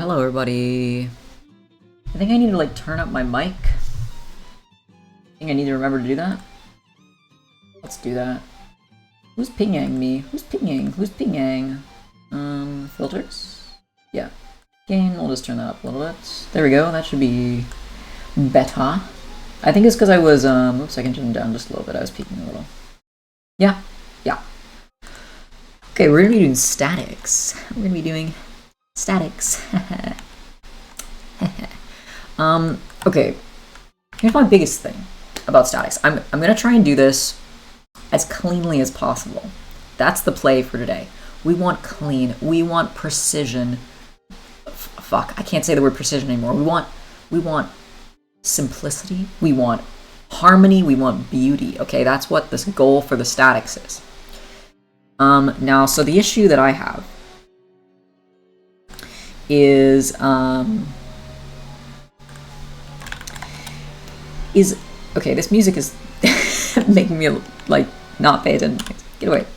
Hello, everybody. I think I need to, like, turn up my mic. I think I need to remember to do that. Let's do that. Who's pinging me? Who's pinging? Who's pinging? Filters? Yeah. Gain, we'll just turn that up a little bit. There we go, that should be better. I think it's because I was, oops, I can turn it down just a little bit. I was peeking a little. Yeah. Okay, we're gonna be doing statics. We're gonna be doing statics. Okay. Here's my biggest thing about statics. I'm gonna try and do this as cleanly as possible. That's the play for today. We want clean. We want precision. Fuck, I can't say the word precision anymore. We want simplicity. We want harmony. We want beauty. Okay, that's what this goal for the statics is. Now, so the issue that I have is okay, this music is making me like not pay attention. Get away.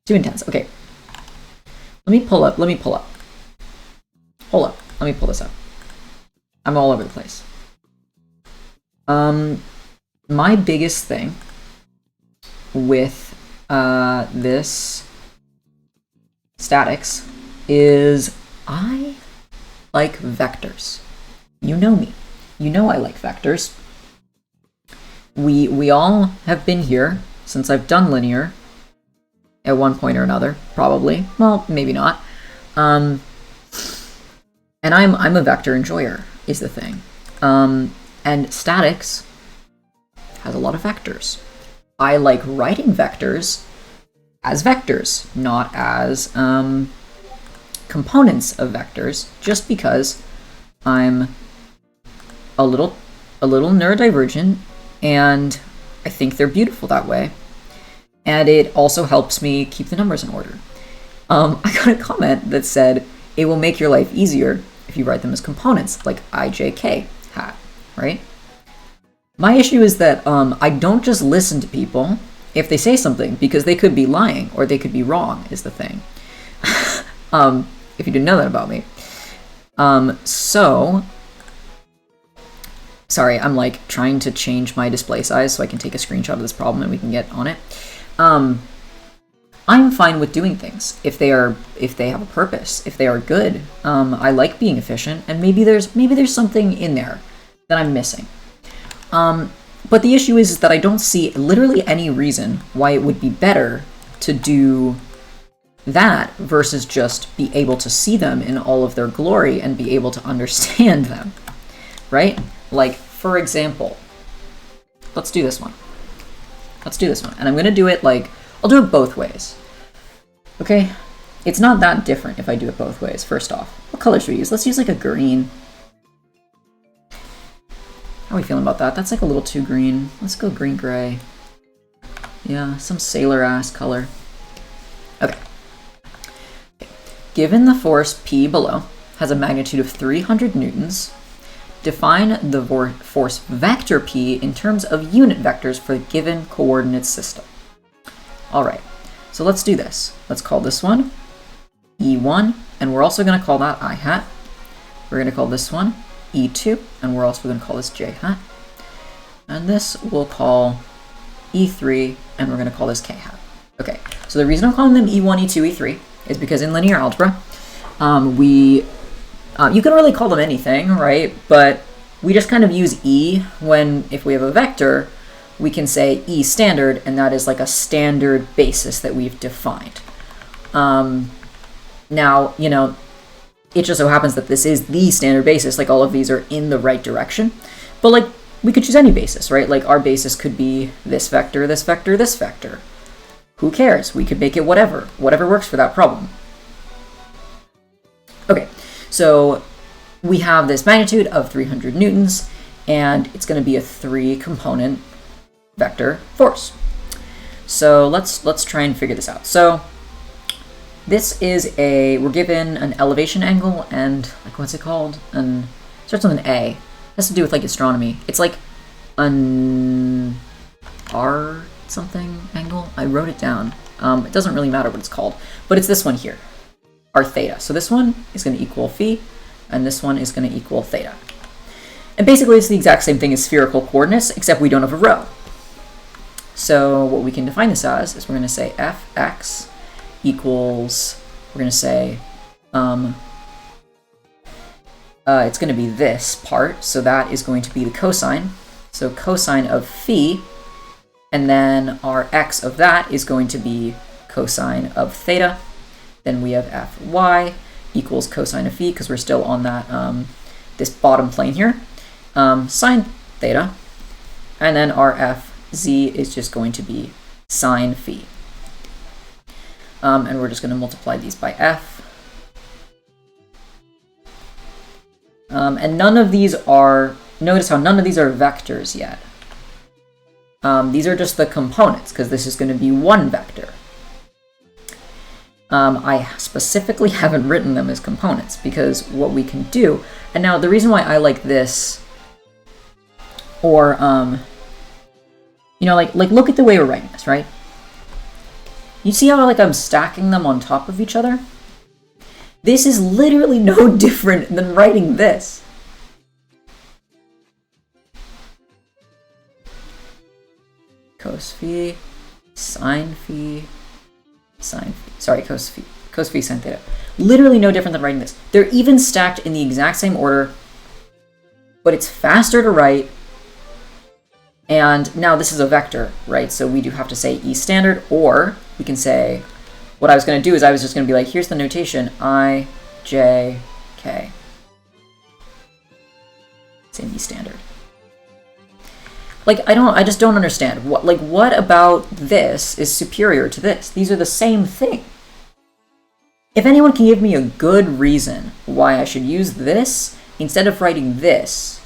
Too intense. Okay. Let me pull up. Hold up. Let me pull this up. I'm all over the place. My biggest thing with this statics is I like vectors. You know me. You know I like vectors. We all have been here since I've done linear at one point or another, probably. Well, maybe not. And I'm a vector enjoyer, is the thing. And statics has a lot of vectors. I like writing vectors as vectors, not as components of vectors, just because I'm a little neurodivergent, and I think they're beautiful that way. And it also helps me keep the numbers in order. I got a comment that said, it will make your life easier if you write them as components, like IJK hat, right? My issue is that I don't just listen to people if they say something, because they could be lying or they could be wrong, is the thing. If you didn't know that about me. Sorry, I'm like trying to change my display size so I can take a screenshot of this problem and we can get on it. I'm fine with doing things if they have a purpose, if they are good. I like being efficient, and maybe there's something in there that I'm missing. But the issue is that I don't see literally any reason why it would be better to do that versus just be able to see them in all of their glory and be able to understand them, right? Like, for example, let's do this one. And I'm going to do it like, I'll do it both ways. Okay? It's not that different if I do it both ways, first off. What color should we use? Let's use like a green. How are we feeling about that? That's like a little too green. Let's go green-gray. Yeah, some sailor-ass color. Okay. Given the force P below has a magnitude of 300 newtons, define the force vector P in terms of unit vectors for the given coordinate system. Alright, so let's do this. Let's call this one E1, and we're also going to call that I hat. We're going to call this one E2, and we're also going to call this J hat. And this we'll call E3, and we're going to call this K hat. Okay, so the reason I'm calling them E1, E2, E3 is because in linear algebra, you can really call them anything, right? But we just kind of use E when, if we have a vector, we can say E standard, and that is like a standard basis that we've defined. Now, you know, it just so happens that this is the standard basis, like all of these are in the right direction. But like, we could choose any basis, right? Like our basis could be this vector, this vector, this vector. Who cares? We could make it whatever works for that problem. Okay, so we have this magnitude of 300 newtons, and it's going to be a 3-component vector force. So let's try and figure this out. So this is we're given an elevation angle and, like, what's it called? It starts with an A. It has to do with, like, astronomy. It's like an R something angle. I wrote it down. It doesn't really matter what it's called, but it's this one here. are theta. So this one is going to equal phi, and this one is going to equal theta. And basically it's the exact same thing as spherical coordinates, except we don't have a row. So what we can define this as is we're going to say fx equals, we're going to say, it's going to be this part, so that is going to be the cosine. So cosine of phi, and then our x of that is going to be cosine of theta. Then we have fy equals cosine of phi, because we're still on that this bottom plane here, sine theta, and then our fz is just going to be sine phi. And we're just going to multiply these by f. And none of these are, notice how none of these are vectors yet. These are just the components, because this is going to be one vector. I specifically haven't written them as components, because what we can do, and now the reason why I like this, or, you know, like look at the way we're writing this, right? You see how like I'm stacking them on top of each other? This is literally no different than writing this. Cos phi, sine phi, sine phi. Sorry, cos phi, sine theta. Literally no different than writing this. They're even stacked in the exact same order, but it's faster to write. And now this is a vector, right? So we do have to say E standard, or we can say, what I was going to do is I was just going to be like, here's the notation, I, J, K. Same E standard. Like, I just don't understand. What about this is superior to this? These are the same thing. If anyone can give me a good reason why I should use this instead of writing this,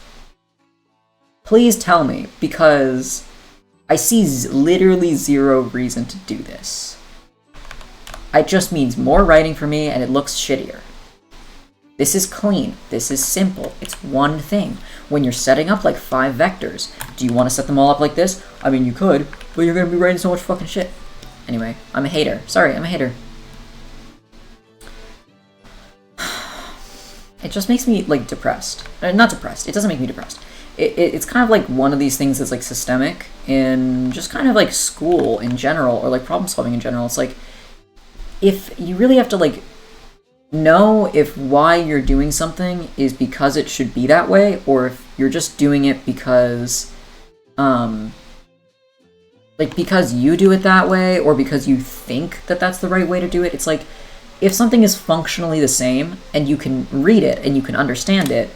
please tell me, because I see literally zero reason to do this. It just means more writing for me, and it looks shittier. This is clean. This is simple. It's one thing. When you're setting up like 5 vectors, do you want to set them all up like this? I mean, you could, but you're going to be writing so much fucking shit. Anyway, I'm a hater. Sorry, I'm a hater. It just makes me, like, depressed. Not depressed. It doesn't make me depressed. It's kind of like one of these things that's, like, systemic in just kind of, like, school in general, or, like, problem solving in general. It's like, if you really have to, like, know if why you're doing something is because it should be that way, or if you're just doing it because, like, because you do it that way, or because you think that that's the right way to do it. It's like, if something is functionally the same, and you can read it, and you can understand it,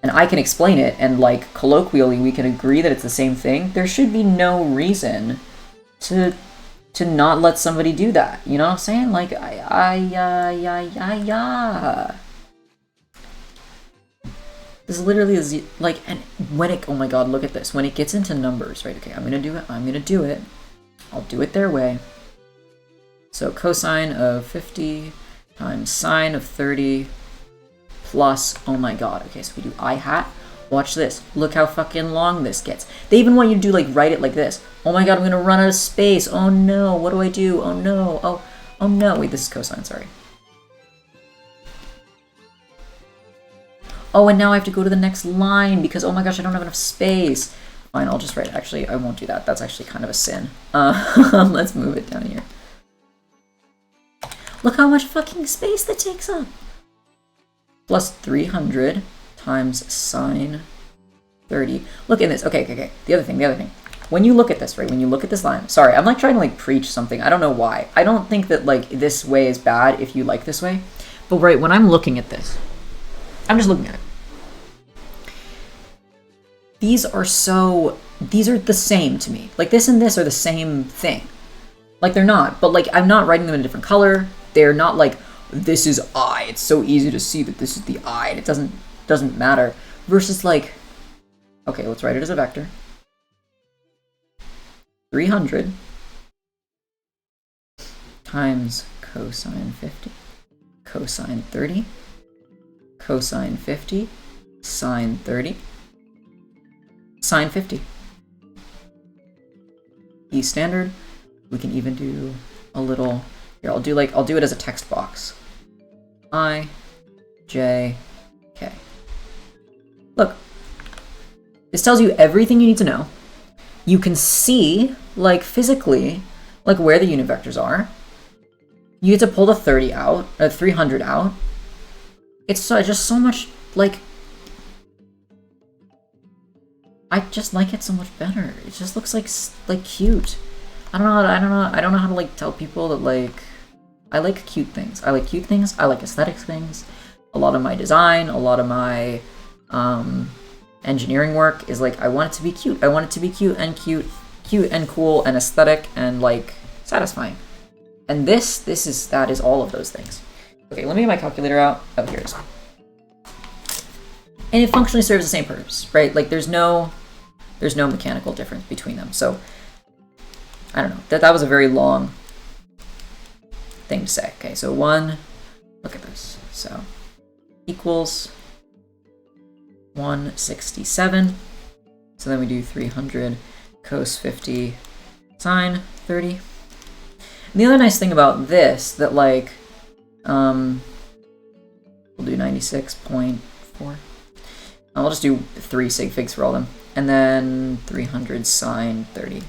and I can explain it, and, like, colloquially we can agree that it's the same thing, there should be no reason to not let somebody do that. You know what I'm saying? Like, This literally is, like, and when it, oh my god, look at this. When it gets into numbers, right? Okay, I'm gonna do it. I'll do it their way. So cosine of 50 times sine of 30 plus, oh my god, okay, so we do I hat. Watch this. Look how fucking long this gets. They even want you to do, like, write it like this. Oh my god, I'm gonna run out of space. Oh no, what do I do? Oh no, oh no. Wait, this is cosine, sorry. Oh, and now I have to go to the next line because, oh my gosh, I don't have enough space. Fine, I'll just write, actually, I won't do that. That's actually kind of a sin. Let's move it down here. Look how much fucking space that takes up. Plus 300 times sine 30. Look at this. Okay. The other thing. When you look at this, right? When you look at this line. Sorry, I'm like trying to like preach something. I don't know why. I don't think that like this way is bad if you like this way. But right, when I'm looking at this, I'm just looking at it. These are the same to me. Like this and this are the same thing. Like they're not, but like I'm not writing them in a different color. They're not like, this is I. It's so easy to see that this is the I, and it doesn't matter. Versus like, okay, let's write it as a vector. 300 times cosine 50, cosine 30, cosine 50, sine 30, sine 50. E standard. We can even do a little, here, I'll do it as a text box. I, J, K. Look, this tells you everything you need to know. You can see, like, physically, like, where the unit vectors are. You get to pull the 30 out, 300 out. It's just so much, like... I just like it so much better. It just looks like cute. I don't know how to, like, tell people that, like... I like cute things. I like cute things. I like aesthetic things. A lot of my design, a lot of my engineering work is like, I want it to be cute. I want it to be cute and cool and aesthetic and like satisfying. And that is all of those things. Okay, let me get my calculator out. Oh, here it is. And it functionally serves the same purpose, right? Like there's no mechanical difference between them. So I don't know. That was a very long thing to say. Okay, so 1, look at this. So equals 167. So then we do 300 cos 50 sine 30. And the other nice thing about this that like we'll do 96.4. I'll just do 3 sig figs for all of them. And then 300 sine 30.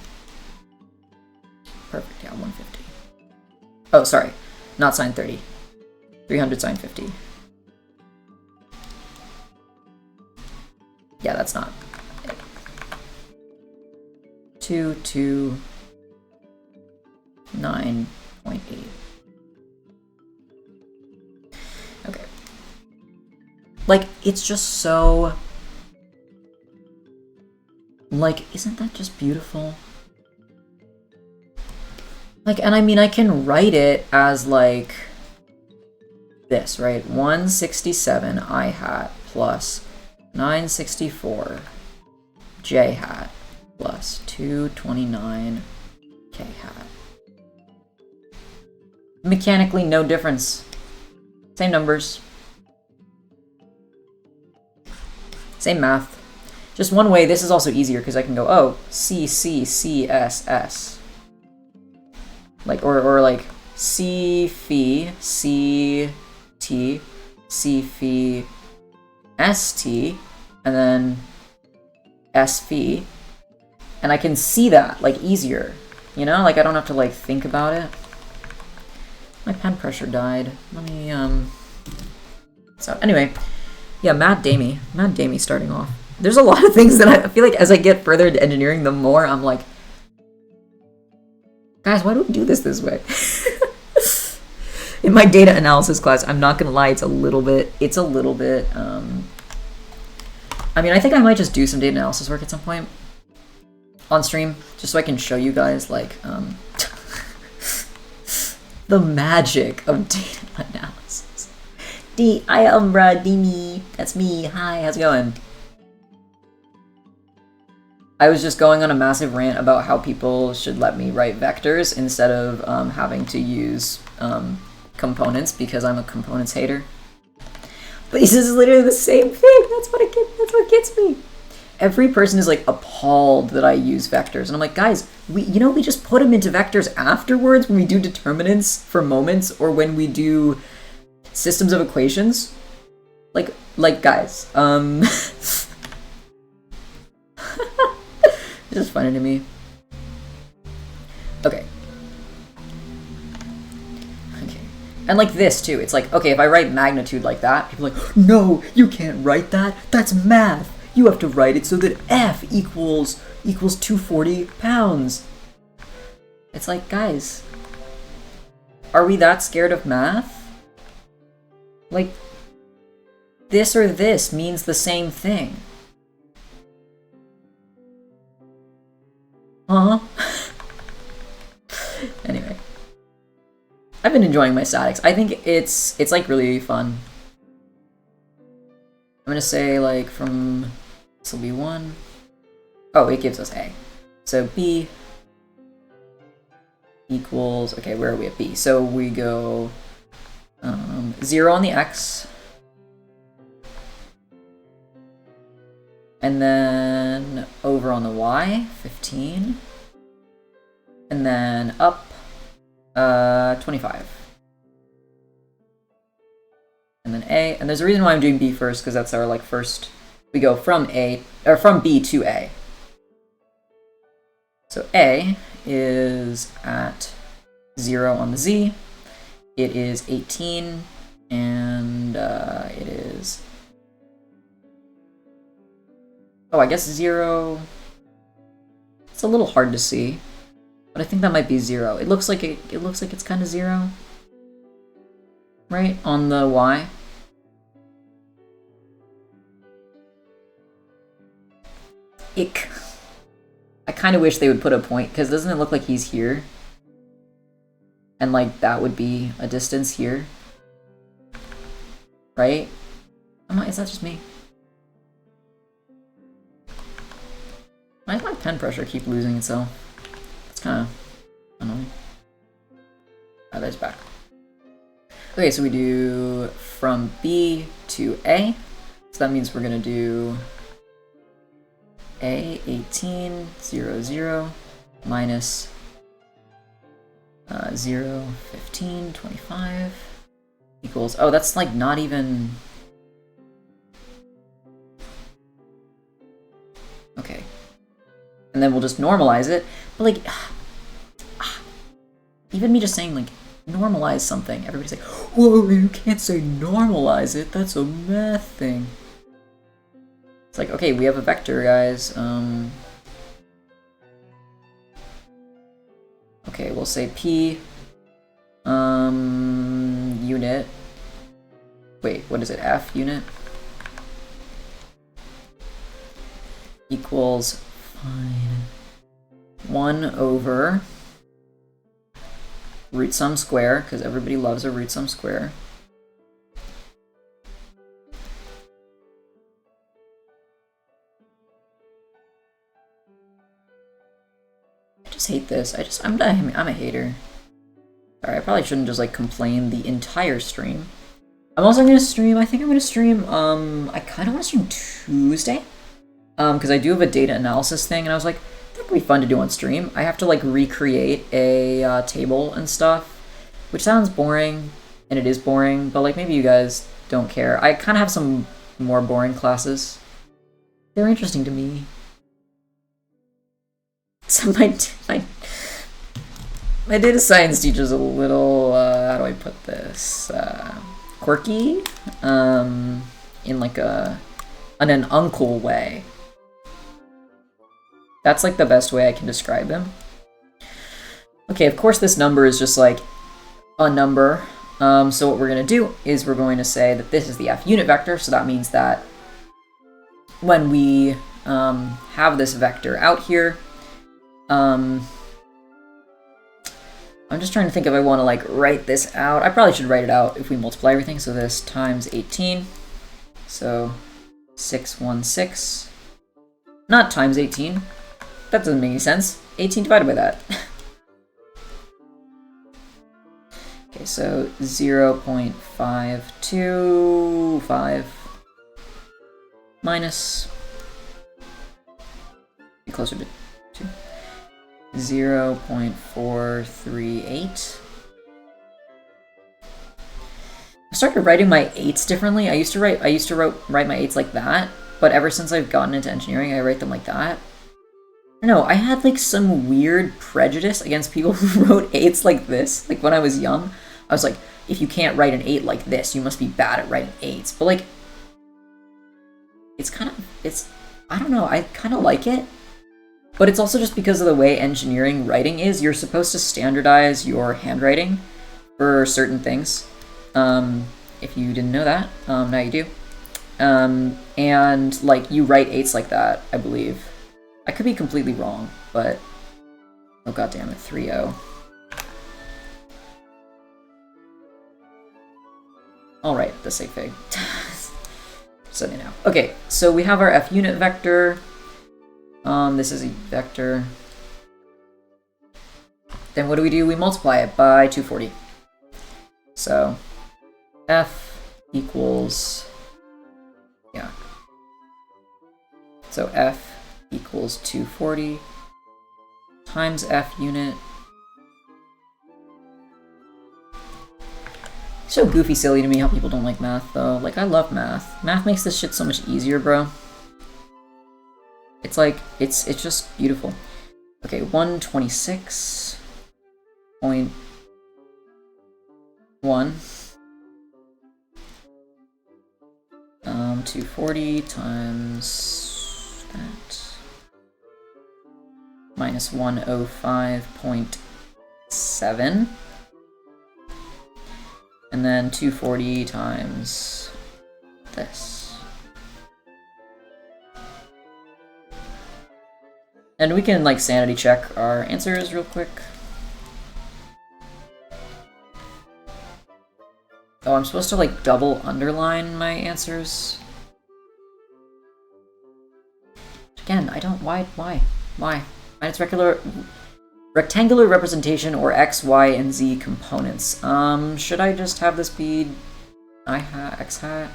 Perfect, yeah, 150. Oh, sorry, not sine 30. 300 sine 50. Yeah, that's not it. 229.8. Okay. Like, it's just so... Like, isn't that just beautiful? Like, and I mean, I can write it as, like, this, right? 167 I hat plus 964 J hat plus 229 K hat. Mechanically, no difference. Same numbers. Same math. Just one way, this is also easier because I can go, oh, C, C, C, S, S. Like, or like C, phi, C, T, C, phi, S, T, and then S, phi. And I can see that, like, easier. You know? Like, I don't have to, like, think about it. My pen pressure died. Let me, So, anyway. Yeah, Mad Damie. Mad Damie starting off. There's a lot of things that I feel like as I get further into engineering, the more I'm like, guys, why do we do this way? In my data analysis class, I'm not gonna lie, it's a little bit, I mean, I think I might just do some data analysis work at some point on stream, just so I can show you guys, like, the magic of data analysis. Hi, Umbra, Dimi, that's me, hi, how's it going? I was just going on a massive rant about how people should let me write vectors instead of having to use components because I'm a components hater. But this is literally the same thing. That's what gets me. Every person is like appalled that I use vectors, and I'm like, guys, we just put them into vectors afterwards when we do determinants for moments or when we do systems of equations. Like guys, It's just funny to me. Okay. And like this too, it's like, okay, if I write magnitude like that, people are like, no, you can't write that. That's math. You have to write it so that F equals 240 pounds. It's like, guys, are we that scared of math? Like, this or this means the same thing. Huh? Anyway. I've been enjoying my statics. I think it's like really fun. I'm gonna say like from, this will be 1. Oh, it gives us A. So B equals, okay, where are we at B? So we go 0 on the X. And then over on the Y, 15. And then up 25. A. And there's a reason why I'm doing B first, because that's our like first. We go from A or from B to A. So A is at 0 on the Z. It is 18, and it is. Oh, I guess 0. It's a little hard to see, but I think that might be 0. It looks like it's kind of 0, right on the Y. Ick. I kind of wish they would put a point, because doesn't it look like he's here? And like that would be a distance here, right? Is that just me? Why does my pen pressure keep losing itself? It's kind of annoying. Oh, there's back. Okay, so we do from B to A. So that means we're gonna do A 18 0 0 minus 0 15 25 equals. Oh, that's like not even. Okay. And then we'll just normalize it. But like, even me just saying like normalize something, everybody's like, whoa, you can't say normalize it, that's a math thing. It's like, okay, we have a vector, guys. Okay, we'll say P unit. Wait, what is it? F unit equals 1 over root sum square, because everybody loves a root sum square. I just hate this. I'm a hater. Sorry, I probably shouldn't just like complain the entire stream. I'm also gonna stream. I think I'm gonna stream. I kind of want to stream Tuesday. Because I do have a data analysis thing, and I was like, that could be fun to do on stream. I have to like recreate a table and stuff, which sounds boring, and it is boring, but like maybe you guys don't care. I kind of have some more boring classes. They're interesting to me. So my data science teacher's a little, how do I put this? Quirky, in like in an uncle way. That's like the best way I can describe him. Okay, of course this number is just like a number. So what we're gonna do is we're going to say that this is the F unit vector, so that means that when we have this vector out here, I'm just trying to think if I want to like write this out. I probably should write it out if we multiply everything. So this times 18, so 616, not times 18. That doesn't make any sense. 18 divided by that. Okay, so 0.525 minus, be closer to 2. 0.438. I started writing my 8s differently. I used to write my 8s like that, but ever since I've gotten into engineering, I write them like that. I don't know, I had like some weird prejudice against people who wrote 8s like this. Like when I was young, I was like, if you can't write an 8 like this, you must be bad at writing 8s. But like, I don't know, I kind of like it. But it's also just because of the way engineering writing is. You're supposed to standardize your handwriting for certain things. If you didn't know that, now you do. And like you write 8s like that, I believe. I could be completely wrong, but oh god damn it, 3-0. I'll write the sig fig. So you know. Okay, so we have our F unit vector. This is a vector. Then what do? We multiply it by 240. So F equals, yeah. So F equals 240 times F unit So goofy silly to me how people don't like math, though. Like, I love math. Math makes this shit so much easier, bro. It's like, it's just beautiful. Okay, 126.1. 240 times that. Minus 105.7. And then 240 times this. And we can, like, sanity check our answers real quick. Oh, I'm supposed to, like, double underline my answers. Again, I don't... Why? Minus rectangular representation or x, y, and z components. Should I just have this be I hat, x hat?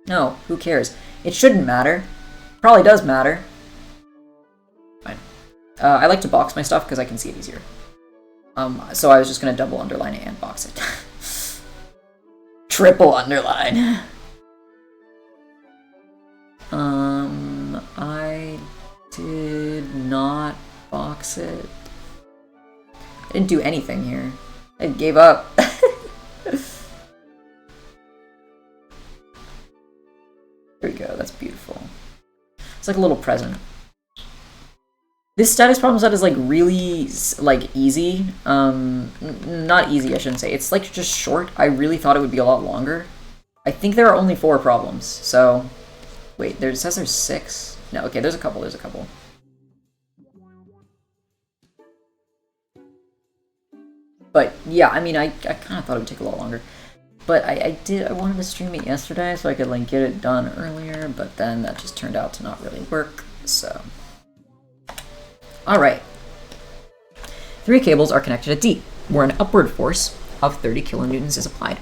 No, who cares? It shouldn't matter. Probably does matter. Fine. I like to box my stuff because I can see it easier. So I was just gonna double underline it and box it. Triple underline. I did not box it. I didn't do anything here. I gave up. There we go, that's beautiful. It's like a little present. This status problem set is like really like easy. Not easy, I shouldn't say. It's like just short. I really thought it would be a lot longer. I think there are only 4 problems, so... Wait, it says there's 6. No, okay, there's a couple. But yeah, I mean, I kind of thought it would take a lot longer. But I wanted to stream it yesterday so I could like get it done earlier, but then that just turned out to not really work, so... Alright. 3 cables are connected at D, where an upward force of 30 kilonewtons is applied.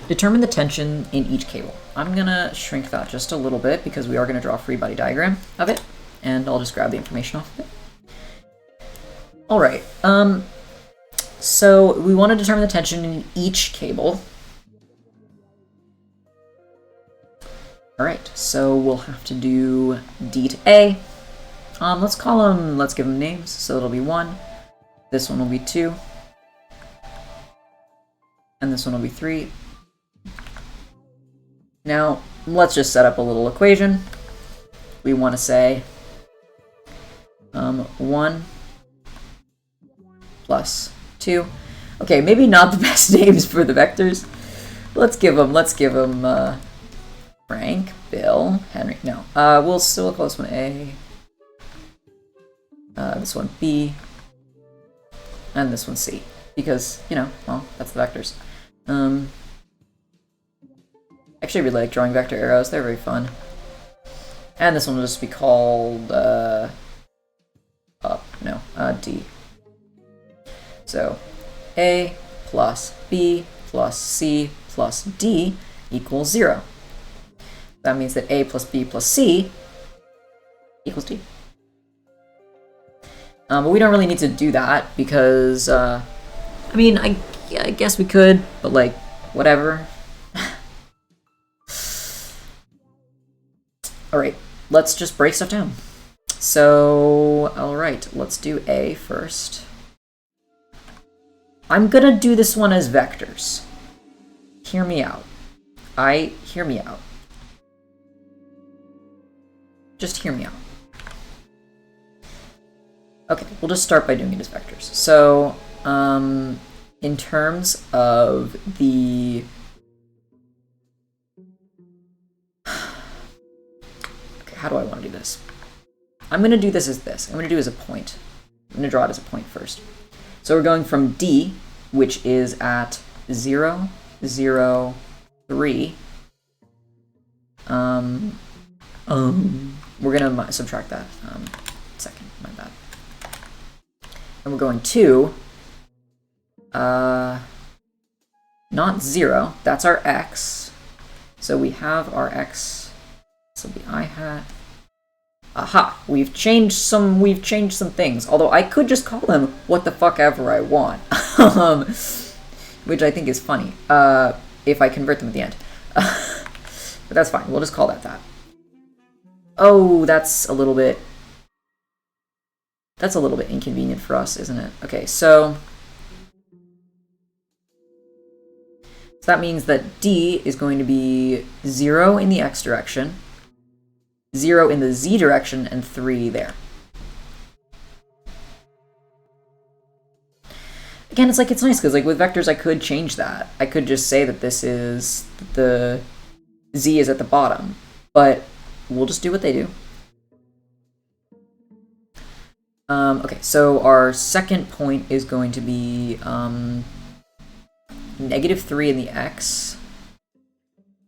Determine the tension in each cable. I'm gonna shrink that just a little bit because we are gonna draw a free body diagram of it, and I'll just grab the information off of it. Alright, so we want to determine the tension in each cable. Alright, so we'll have to do D to A. Let's give them names. So it'll be 1, this one will be 2, and this one will be 3. Now, let's just set up a little equation. We want to say 1 plus 2. Okay, maybe not the best names for the vectors. Let's give them Frank, Bill, Henry. No, we'll still call this one A. This one B, and this one C, because, you know, well, that's the vectors. Actually, I really like drawing vector arrows, they're very fun. And this one will just be called, D. So, A plus B plus C plus D equals 0. That means that A plus B plus C equals D. But we don't really need to do that because, I mean, I guess we could, but like, whatever. Alright, let's just break stuff down. So, alright, let's do A first. I'm gonna do this one as vectors. Hear me out. Hear me out. Just hear me out. Okay, we'll just start by doing it as vectors. So, in terms of the... Okay, how do I want to do this? I'm going to do this as this. I'm going to do it as a point. I'm going to draw it as a point first. So we're going from D, which is at 0, 0, 3. We're going to subtract that. Second, my bad. And we're going to, not 0, that's our x. So we have our x, so the I hat. Aha, we've changed some things, although I could just call them what the fuck ever I want. which I think is funny, if I convert them at the end. But that's fine. We'll just call that that. Oh, that's a little bit inconvenient for us, isn't it? Okay, so that means that D is going to be 0 in the x direction, 0 in the z direction, and 3 there. Again, it's nice because with vectors I could change that. I could just say that this is the z is at the bottom, but we'll just do what they do. Okay, so our second point is going to be -3 in the x,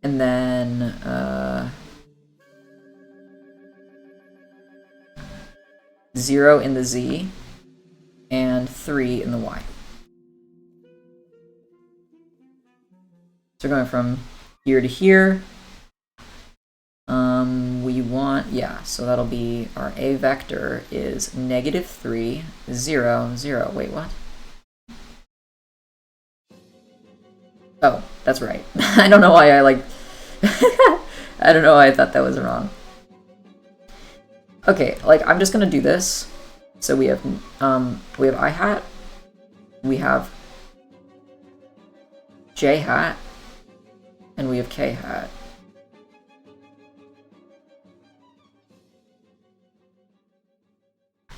and then 0 in the z, and 3 in the y. So going from here to here, we want, yeah, so that'll be our a vector is -3, 0, 0. Wait, what? Oh, that's right. I don't know why I I don't know why I thought that was wrong. Okay, I'm just gonna do this. So we have I hat, we have j hat, and we have k hat.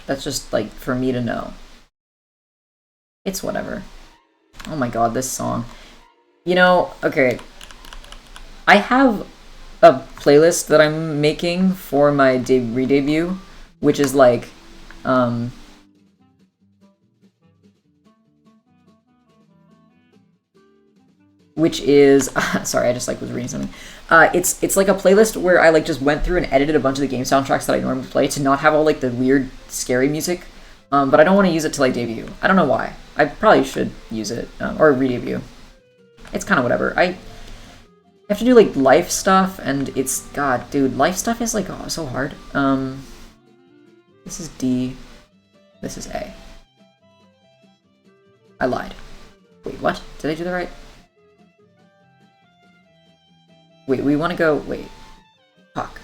That's just for me to know. It's whatever. Oh my god, this song. You know, okay. I have a playlist that I'm making for my re-debut, which is sorry, I just was reading something. It's like a playlist where I just went through and edited a bunch of the game soundtracks that I normally play to not have all the weird scary music. But I don't want to use it till I debut. I don't know why. I probably should use it or re-debut. It's kind of whatever. I have to do life stuff, and it's god, dude, life stuff is oh, so hard. This is D. This is A. I lied. Wait, what? Did I do that right? Wait, we want to go. Wait. Fuck.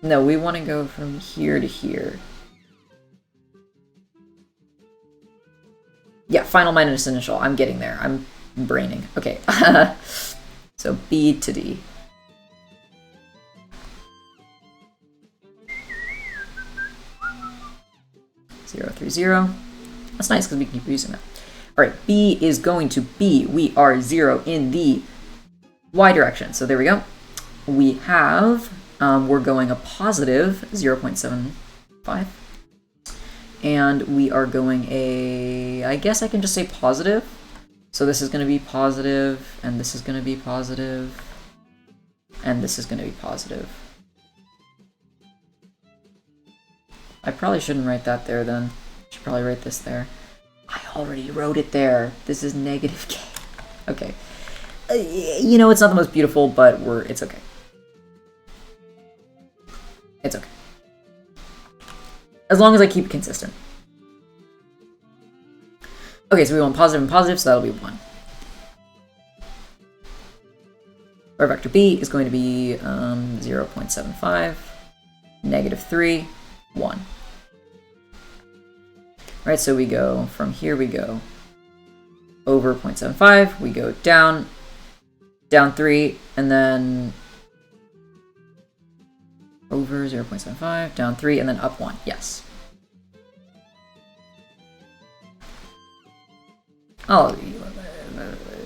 No, we want to go from here to here. Yeah, final minus initial. I'm getting there. I'm braining. Okay. So B to D. Zero, 3, 0. That's nice because we can keep using that. All right, B is going to be, we are 0 in the y direction. So there we go. We have, we're going a positive 0.75. And we are going a, I guess I can just say positive. So this is going to be positive, and this is going to be positive, and this is going to be positive. I probably shouldn't write that there then. I should probably write this there. I already wrote it there. This is -k. Okay. You know, it's not the most beautiful, but it's okay. It's okay. As long as I keep it consistent. Okay, so we want positive and positive, so that'll be 1. Our vector B is going to be 0.75, -3, 1. Right, so we go from here, we go over 0.75, we go down 3, and then over 0.75, down 3, and then up 1. Yes. Oh,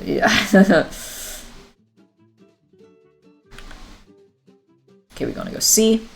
yeah. Okay, we're gonna go C.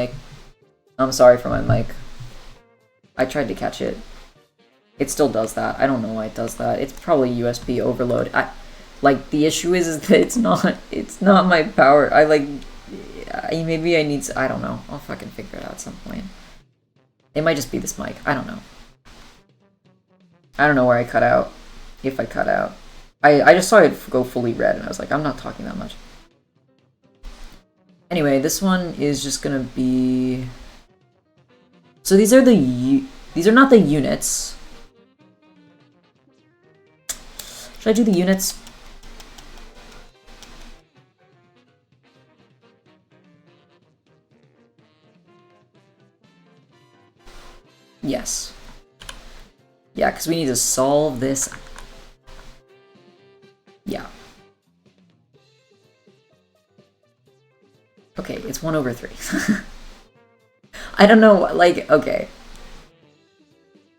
mic. I'm sorry for my mic. I tried to catch it. It still does that. I don't know why it does that. It's probably USB overload. Like, the issue is that it's not my power. Maybe I need to, I don't know. I'll fucking figure it out at some point. It might just be this mic. I don't know. I don't know where I cut out. If I cut out. I just saw it go fully red and I was like, I'm not talking that much. Anyway, this one is just gonna be... So these are not the units. Should I do the units? Yes. Yeah, because we need to solve this. Yeah. Okay, it's 1/3. I don't know, like, okay.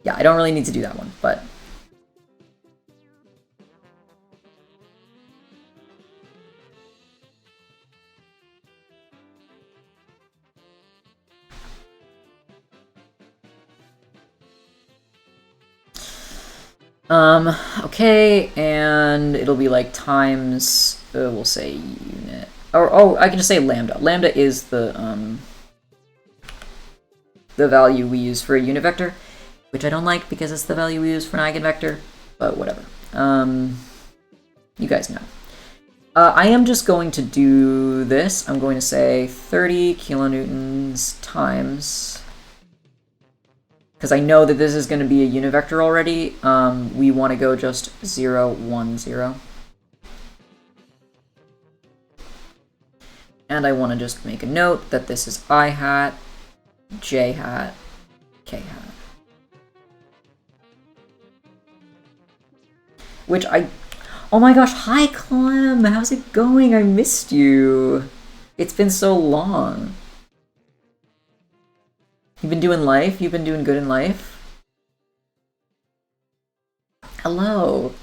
Yeah, I don't really need to do that one, but... Okay, and it'll be like times, we'll say unit, or I can just say lambda. Lambda is the value we use for a unit vector, which I don't like because it's the value we use for an eigenvector, but whatever. You guys know. I am just going to do this. I'm going to say 30 kilonewtons times... Because I know that this is going to be a unit vector already, we want to go just 0, 1, 0. And I want to just make a note that this is I hat, J hat, K hat. Which oh my gosh, hi Clem, how's it going? I missed you. It's been so long. You've been doing life? You've been doing good in life? Hello.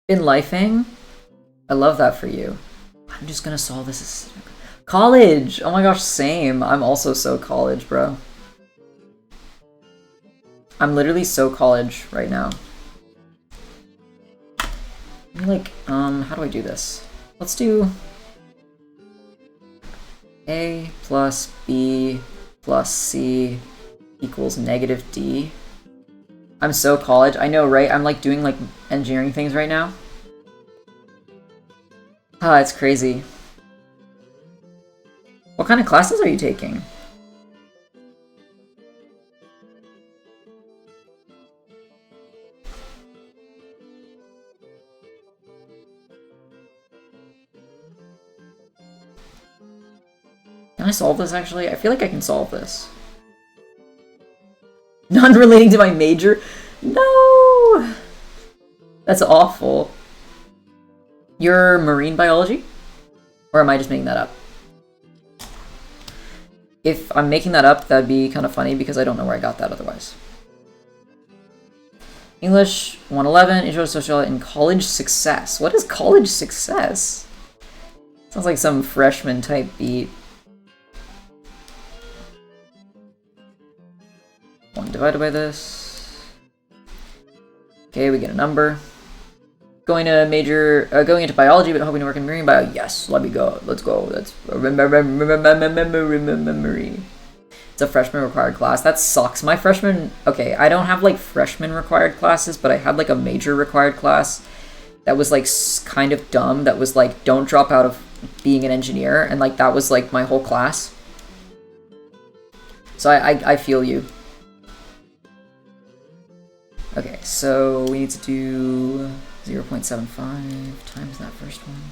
Been lifing? I love that for you. I'm just gonna solve this. College! Oh my gosh, same. I'm also so college, bro. I'm literally so college right now. Like, how do I do this? Let's do... A plus B plus C equals -D. I'm so college. I know, right? I'm like doing like engineering things right now. Ah, it's crazy. What kind of classes are you taking? Can I solve this, actually? I feel like I can solve this. None relating to my major? No! That's awful. You're marine biology? Or am I just making that up? If I'm making that up, that'd be kind of funny because I don't know where I got that otherwise. English 111, Intro to Social, and College Success. What is College Success? Sounds like some freshman type beat. 1 divided by this. Okay, we get a number. Going to major, going into biology, but hoping to work in marine bio. Yes, let me go. Let's go. Let's remember. It's a freshman required class. That sucks. My freshman, okay, I don't have like freshman required classes, but I had like a major required class that was like kind of dumb. That was like, don't drop out of being an engineer, and like that was like my whole class. So I feel you. Okay, so we need to do 0.75 times that first one.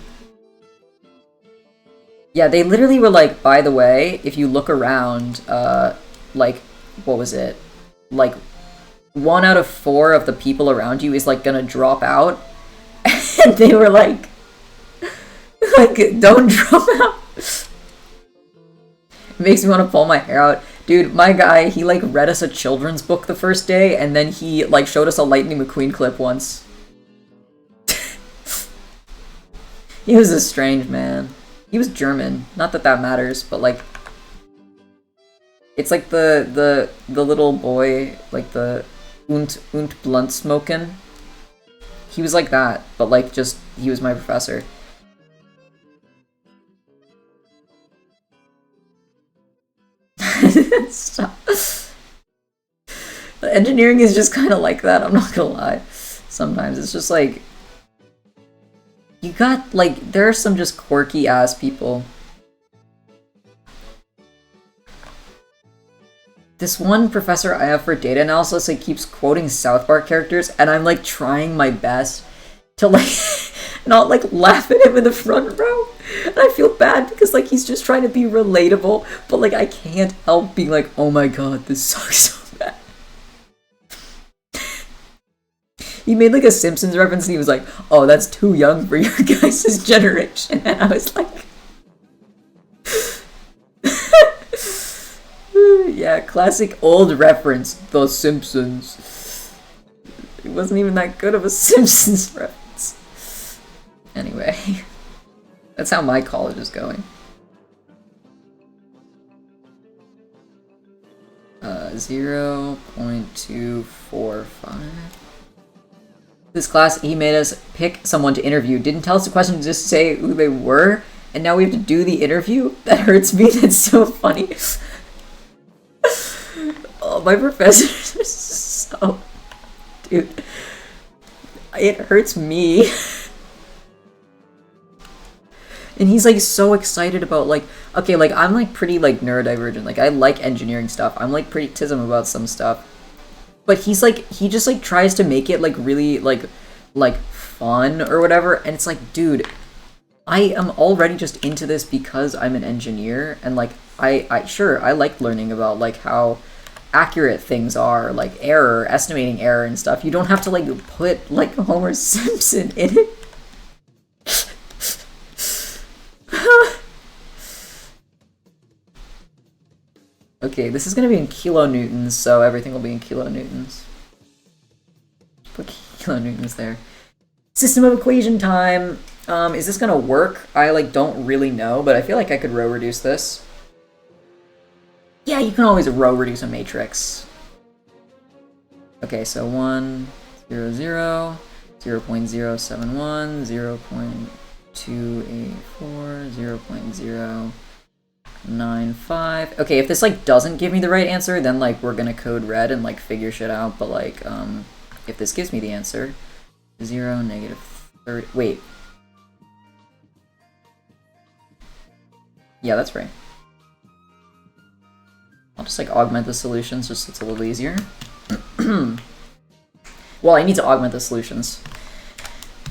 Yeah, they literally were like, by the way, if you look around, like, what was it? Like, 1 out of 4 of the people around you is like gonna drop out. And they were like, don't drop out. It makes me want to pull my hair out. Dude, my guy, he like read us a children's book the first day, and then he like showed us a Lightning McQueen clip once. He was a strange man. He was German. Not that that matters, but like, it's like the little boy, like the und blunt smoken. He was like that, but like just he was my professor. Stop. Engineering is just kind of like that. I'm not gonna lie. Sometimes it's just like you got like there are some just quirky ass people. This one professor I have for data analysis like keeps quoting South Park characters, and I'm like trying my best to like not like laugh at him in the front row. And I feel bad because like he's just trying to be relatable, but like I can't help being like, oh my god, this sucks so bad. He made like a Simpsons reference and he was like, oh, that's too young for your guys' generation. And I was like, yeah, classic old reference, The Simpsons. It wasn't even that good of a Simpsons reference. Anyway, that's how my college is going. 0.245. This class, he made us pick someone to interview. Didn't tell us the question, just say who they were. And now we have to do the interview? That hurts me. That's so funny. Oh, my professor is so... Dude. It hurts me. And he's like so excited about like... Okay, like I'm like pretty like neurodivergent. Like I like engineering stuff. I'm like pretty tism about some stuff. But he's like, he just like tries to make it like really like fun or whatever. And it's like, dude, I am already just into this because I'm an engineer. And like, I sure, I like learning about like how accurate things are, like error, estimating error and stuff. You don't have to like put like Homer Simpson in it. Okay, this is gonna be in kilonewtons, so everything will be in kilonewtons. Put kilonewtons there. System of equation time. Is this gonna work? I like don't really know, but I feel like I could row reduce this. Yeah, you can always row reduce a matrix. Okay, so 1, 0, 0, 0.071, 0.284, 0.095. Okay, if this like doesn't give me the right answer, then like we're gonna code red and like figure shit out. But like, if this gives me the answer, 0, -30. Wait. Yeah, that's right. I'll just like augment the solutions just so it's a little easier. Well, I need to augment the solutions.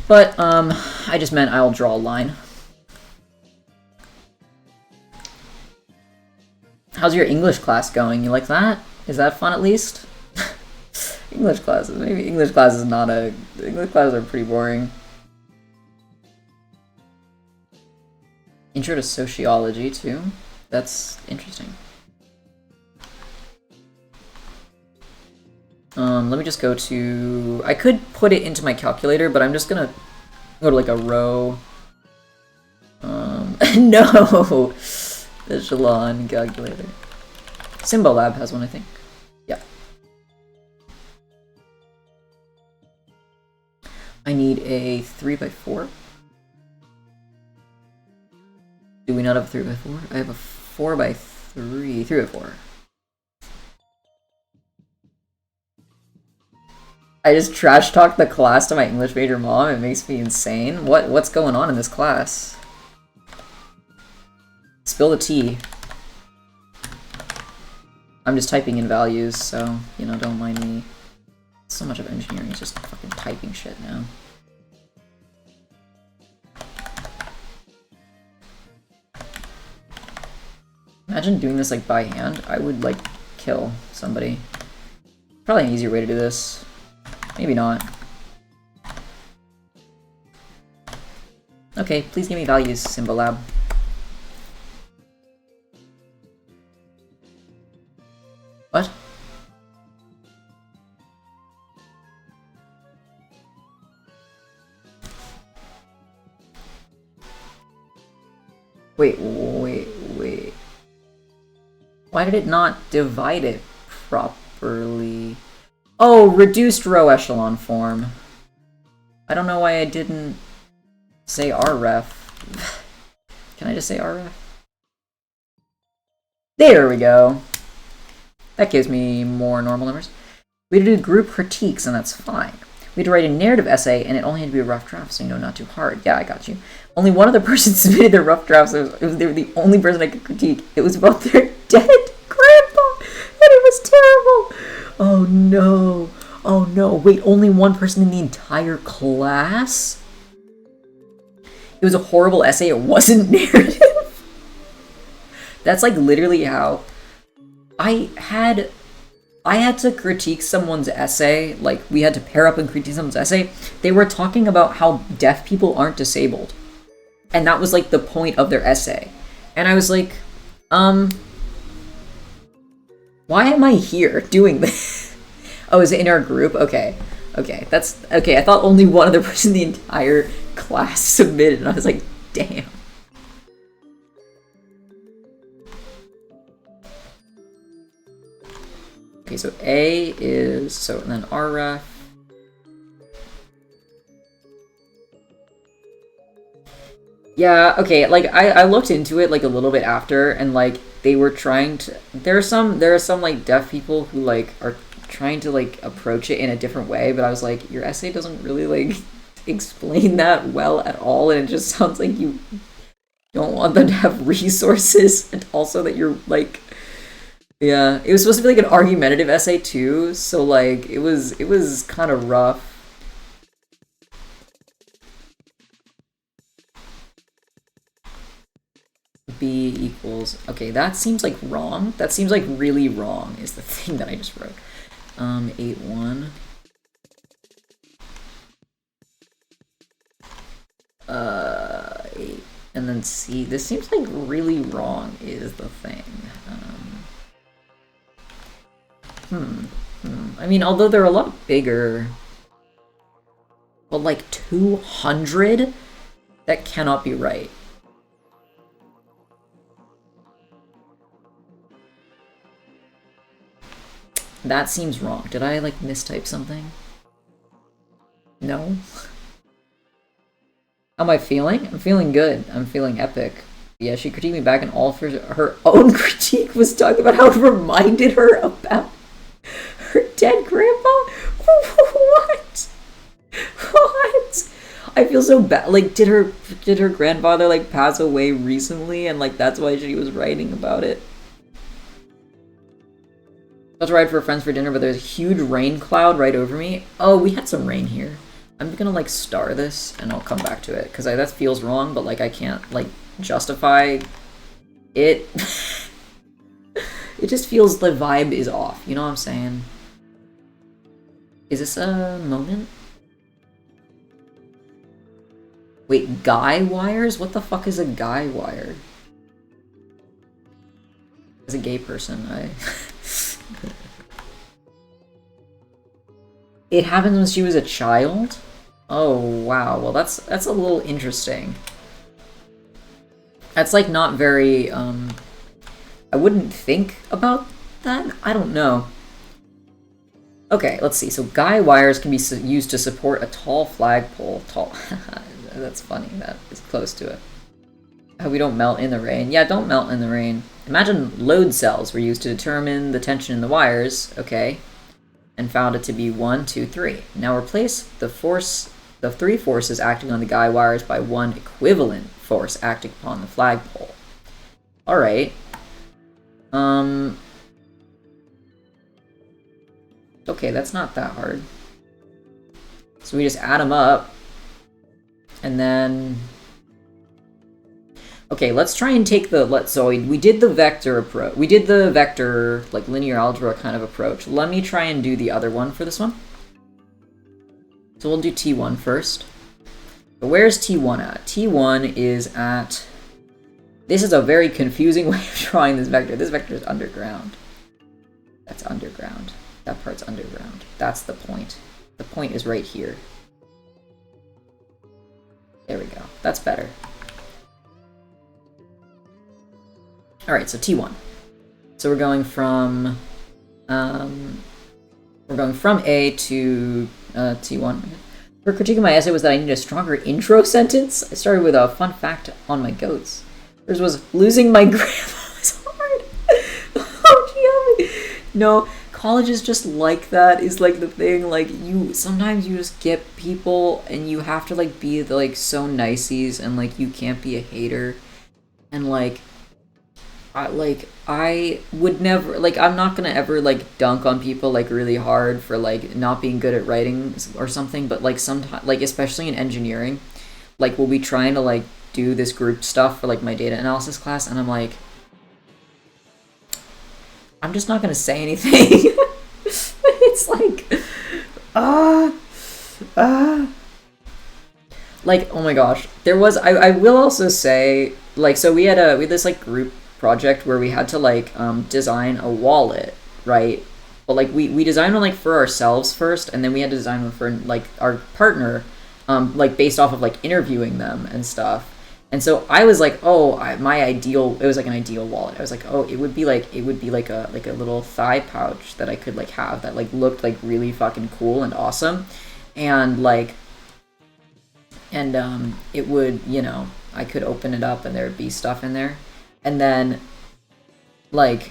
But I just meant I'll draw a line. How's your English class going? You like that? Is that fun at least? English classes. Maybe English class is not a... English classes are pretty boring. Intro to sociology, too. That's interesting. Let me just go to... I could put it into my calculator, but I'm just gonna go to like a row. No! Echelon calculator. Symbolab has one, I think. Yeah. I need a 3x4. Do we not have a 3x4? I have a 4x3. 3x4. I just trash talked the class to my English major mom. It makes me insane. What's going on in this class? Spill the tea. I'm just typing in values, so, you know, don't mind me. So much of engineering is just fucking typing shit now. Imagine doing this, like, by hand. I would, like, kill somebody. Probably an easier way to do this. Maybe not. Okay, please give me values, Symbolab. What? Wait, wait, wait. Why did it not divide it properly? Oh, reduced row echelon form. I don't know why I didn't say rref. Can I just say rref? There we go. That gives me more normal numbers. We had to do group critiques, and that's fine. We had to write a narrative essay, and it only had to be a rough draft, so you know, not too hard. Yeah, I got you. Only one other person submitted their rough drafts. They were the only person I could critique. It was about their dead grandpa, and it was terrible. Oh no. Oh no. Wait, only one person in the entire class? It was a horrible essay. It wasn't narrative. That's like literally how I had to critique someone's essay. Like, we had to pair up and critique someone's essay. They were talking about how deaf people aren't disabled. And that was, like, the point of their essay. And I was like, why am I here doing this? Oh, is it in our group? Okay. Okay, that's... Okay, I thought only one other person in the entire class submitted, and I was like, damn. Okay, so A is... So, and then rref. Yeah, okay, like, I looked into it, like, a little bit after, and, like, they were trying to... There are some, like, deaf people who, like, are trying to, like, approach it in a different way, but I was like, your essay doesn't really, like, explain that well at all, and it just sounds like you don't want them to have resources, and also that you're, like... Yeah, it was supposed to be, like, an argumentative essay, too, so, like, it was kind of rough. B equals... Okay, that seems, like, wrong. That seems, like, really wrong, is the thing that I just wrote. 8-1. 8. And then C. This seems, like, really wrong, is the thing. I mean, although they're a lot bigger... But, like, 200? That cannot be right. That seems wrong. Did I, like, mistype something? No? How am I feeling? I'm feeling good. I'm feeling epic. Yeah, she critiqued me back, and all for her own critique was talking about how it reminded her about her dead grandpa? What? What? I feel so bad. Like, did her grandfather, like, pass away recently, and, like, that's why she was writing about it? I was to ride for friends for dinner, but there's a huge rain cloud right over me. Oh, we had some rain here. I'm gonna, like, star this, and I'll come back to it, because that feels wrong, but, like, I can't, like, justify it. It just feels the vibe is off, you know what I'm saying? Is this a moment? Wait, guy wires? What the fuck is a guy wire? As a gay person, It happened when she was a child? Oh, wow. Well, that's a little interesting. That's, like, not very, I wouldn't think about that? I don't know. Okay, let's see. So, guy wires can be used to support a tall flagpole. Tall. That's funny. That is close to it. I hope we don't melt in the rain. Yeah, don't melt in the rain. Imagine load cells were used to determine the tension in the wires. Okay. And found it to be 1, 2, 3. Now replace the 3 forces acting on the guy wires by one equivalent force acting upon the flagpole. Alright. Okay, that's not that hard. So we just add them up. And then... Okay, let's try and take the... So we did the vector approach. We did the vector, like, linear algebra kind of approach. Let me try and do the other one for this one. So we'll do T1 first. But where's T1 at? T1 is at... This is a very confusing way of drawing this vector. This vector is underground. That's underground. That part's underground. That's the point. The point is right here. There we go. That's better. All right, so T1. So we're going from A to T1. For critiquing my essay was that I needed a stronger intro sentence. I started with a fun fact on my goats. Yours was losing my grandma was hard. Oh, gee, no, college is just like that. Is like the thing. Like sometimes you just get people, and you have to like be the like so niceys, and like you can't be a hater, and like I would never like I'm not gonna ever like dunk on people like really hard for like not being good at writing or something, but like sometimes like especially in engineering, like we'll be trying to like do this group stuff for like my data analysis class, and I'm like, I'm just not gonna say anything. It's like like, oh my gosh, there was I will also say, like, so we had this like group project where we had to like design a wallet, right? But like we designed one like for ourselves first, and then we had to design one for like our partner, like based off of like interviewing them and stuff. And so I was like, oh, my ideal, it was like an ideal wallet. I was like, oh, it would be like a little thigh pouch that I could like have that like looked like really fucking cool and awesome, and like it would, you know, I could open it up and there'd be stuff in there. And then like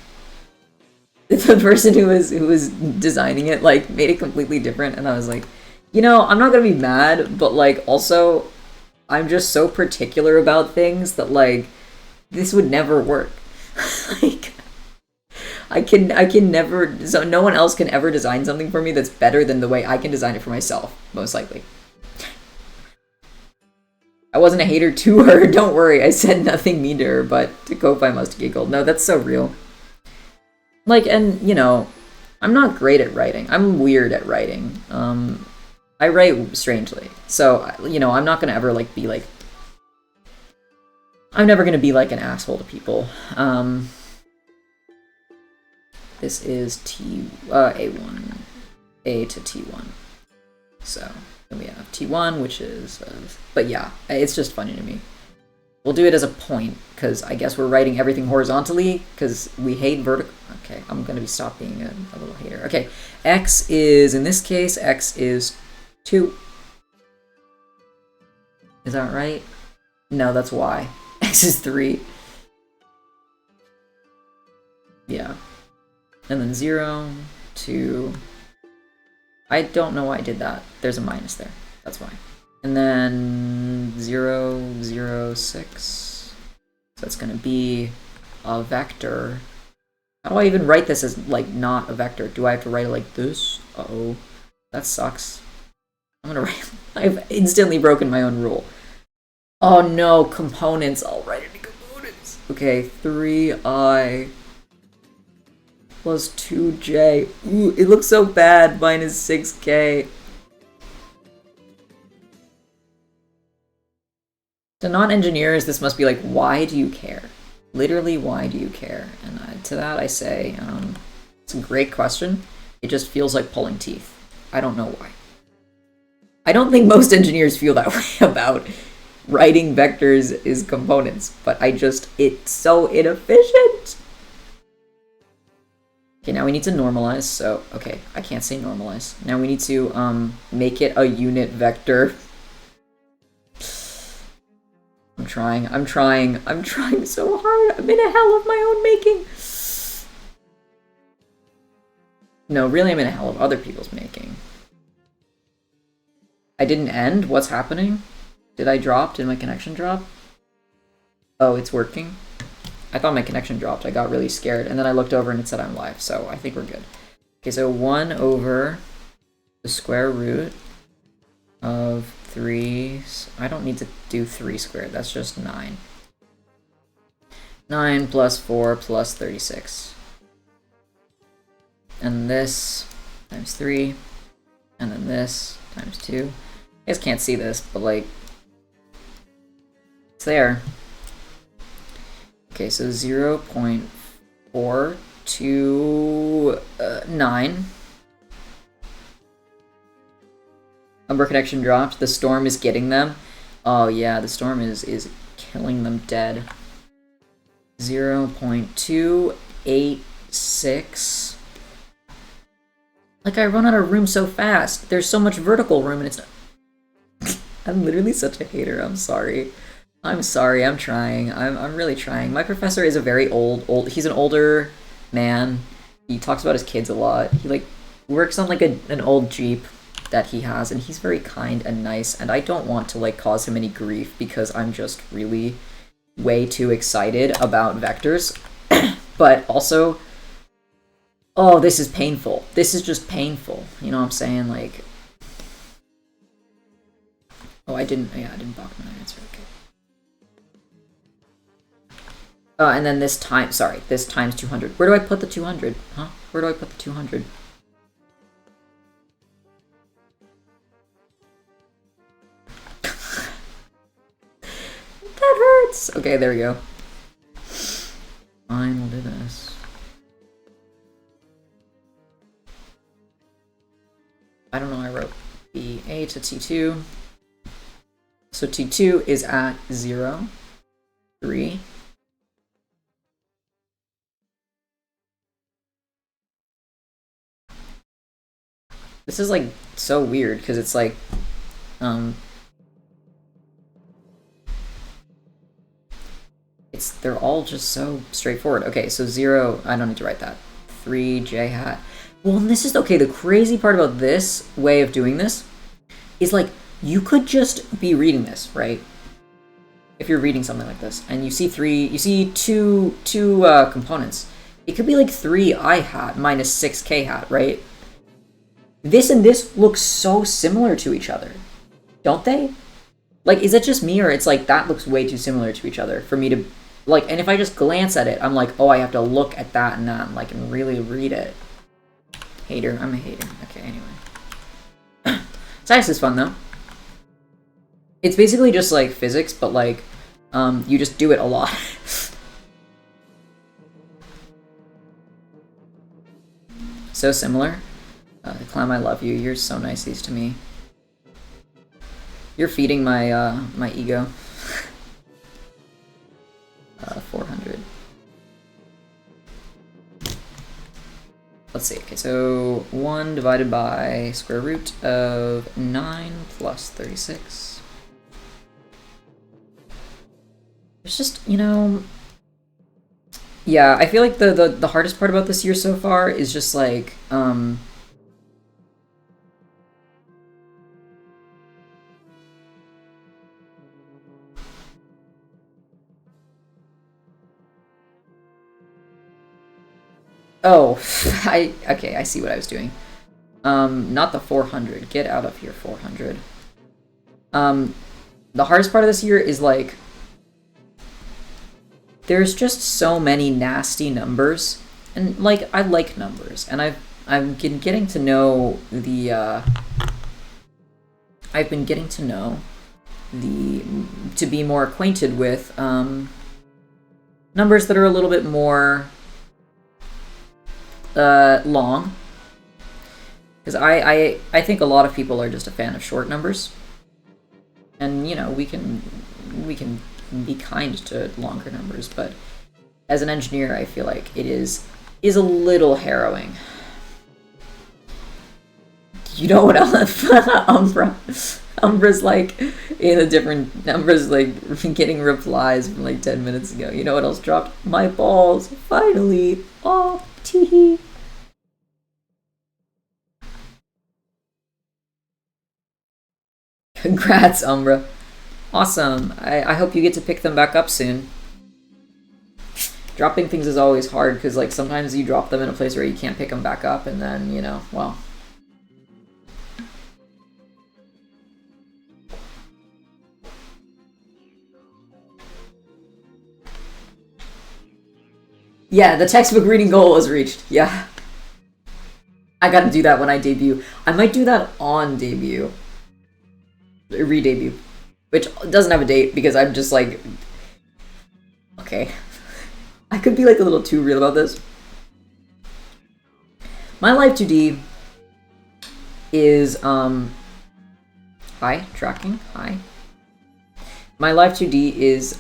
the person who was designing it like made it completely different, and I was like, you know, I'm not gonna be mad, but like also I'm just so particular about things that like this would never work. Like I can never, so no one else can ever design something for me that's better than the way I can design it for myself, most likely. I wasn't a hater to her, don't worry. I said nothing mean to her, but to cope I must giggle. No, that's so real. Like, and, you know, I'm not great at writing. I'm weird at writing. I write strangely. So, you know, I'm not gonna ever, like, be, like... I'm never gonna be, like, an asshole to people. This is A1. A to T1. So... then we have T1, which is... but yeah, it's just funny to me. We'll do it as a point, because I guess we're writing everything horizontally, because we hate vertical... Okay, I'm going to stop being a little hater. Okay, X is, in this case, X is 2. Is that right? No, that's Y. X is 3. Yeah. And then 0, 2... I don't know why I did that. There's a minus there. That's why. And then 0, 0, 6. So that's going to be a vector. How do I even write this as, like, not a vector? Do I have to write it like this? Uh-oh. That sucks. I'm going to write... I've instantly broken my own rule. Oh, no. Components. I'll write it in components. Okay, 3i... plus 2j. Ooh, it looks so bad. Minus 6k. To non-engineers, this must be like, why do you care? Literally, why do you care? And to that I say, it's a great question. It just feels like pulling teeth. I don't know why. I don't think most engineers feel that way about writing vectors as components, but it's so inefficient. Okay, now we need to normalize, so, okay, I can't say normalize. Now we need to, make it a unit vector. I'm trying so hard. I'm in a hell of my own making. No, really, I'm in a hell of other people's making. I didn't end? What's happening? Did I drop? Did my connection drop? Oh, it's working. I thought my connection dropped. I got really scared. And then I looked over and it said I'm live. So I think we're good. Okay, so 1 over the square root of 3. I don't need to do 3 squared. That's just 9. 9 plus 4 plus 36. And this times 3. And then this times 2. You guys can't see this, but like, it's there. Okay, so 0.429. Umber connection dropped. The storm is getting them. Oh yeah, the storm is killing them dead. 0.286. Like, I run out of room so fast. There's so much vertical room and it's not... I'm literally such a hater. I'm sorry. I'm sorry. I'm trying. I'm really trying. My professor is a very old... He's an older man. He talks about his kids a lot. He, like, works on, like, an old Jeep that he has, and he's very kind and nice, and I don't want to, like, cause him any grief because I'm just really way too excited about vectors. But also... Oh, this is painful. This is just painful. You know what I'm saying? Like... Oh, I didn't block my answer. Okay. And then this time... Sorry, this times 200. Where do I put the 200? Huh? Where do I put the 200? That hurts! Okay, there we go. Fine, we'll do this. I don't know, I wrote A to T2. So T2 is at 0, 3. This is, like, so weird, because it's, like, they're all just so straightforward. Okay, so 0, I don't need to write that. 3, J hat. Well, and this is, okay, the crazy part about this way of doing this is, like, you could just be reading this, right? If you're reading something like this, and you see two components. It could be, like, 3 I hat minus 6 K hat, right? This and this look so similar to each other, don't they? Like, is it just me, or it's, like, that looks way too similar to each other for me to, like, and if I just glance at it, I'm like, oh, I have to look at that and that, and, like, and really read it. Hater. I'm a hater. Okay, anyway. Science is fun, though. It's basically just, like, physics, but, like, you just do it a lot. So similar. Clam, I love you. You're so niceys to me. You're feeding my, my ego. 400. Let's see. Okay, so 1 divided by square root of 9 plus 36. It's just, you know... Yeah, I feel like the hardest part about this year so far is just, like, Oh, okay, I see what I was doing. Not the 400. Get out of here, 400. The hardest part of this year is, like, there's just so many nasty numbers, and, like, I like numbers, and I've been getting to know the, to be more acquainted with, numbers that are a little bit more long, because I think a lot of people are just a fan of short numbers, and, you know, we can be kind to longer numbers, but as an engineer, I feel like it is a little harrowing. You know what else? Umbra's like in a different, Umbra's like getting replies from like 10 minutes ago. You know what else dropped? My balls, finally. Oh, teehee. Congrats, Umbra. Awesome. I hope you get to pick them back up soon. Dropping things is always hard, because, like, sometimes you drop them in a place where you can't pick them back up, and then, you know, well. Yeah, the textbook reading goal was reached. Yeah. I gotta do that when I debut. I might do that on debut. Re-debut. Which doesn't have a date, because I'm just like... Okay. I could be, like, a little too real about this. My Live 2D is, Hi, tracking, hi. My Live 2D is,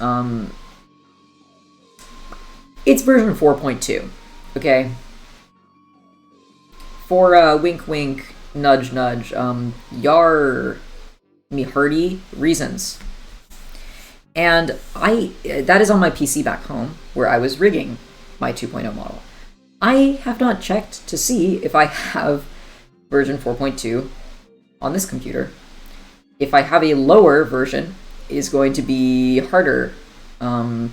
It's version 4.2, okay? For wink wink, nudge nudge, yar me hurdy reasons. And that is on my PC back home, where I was rigging my 2.0 model. I have not checked to see if I have version 4.2 on this computer. If I have a lower version, it is going to be harder to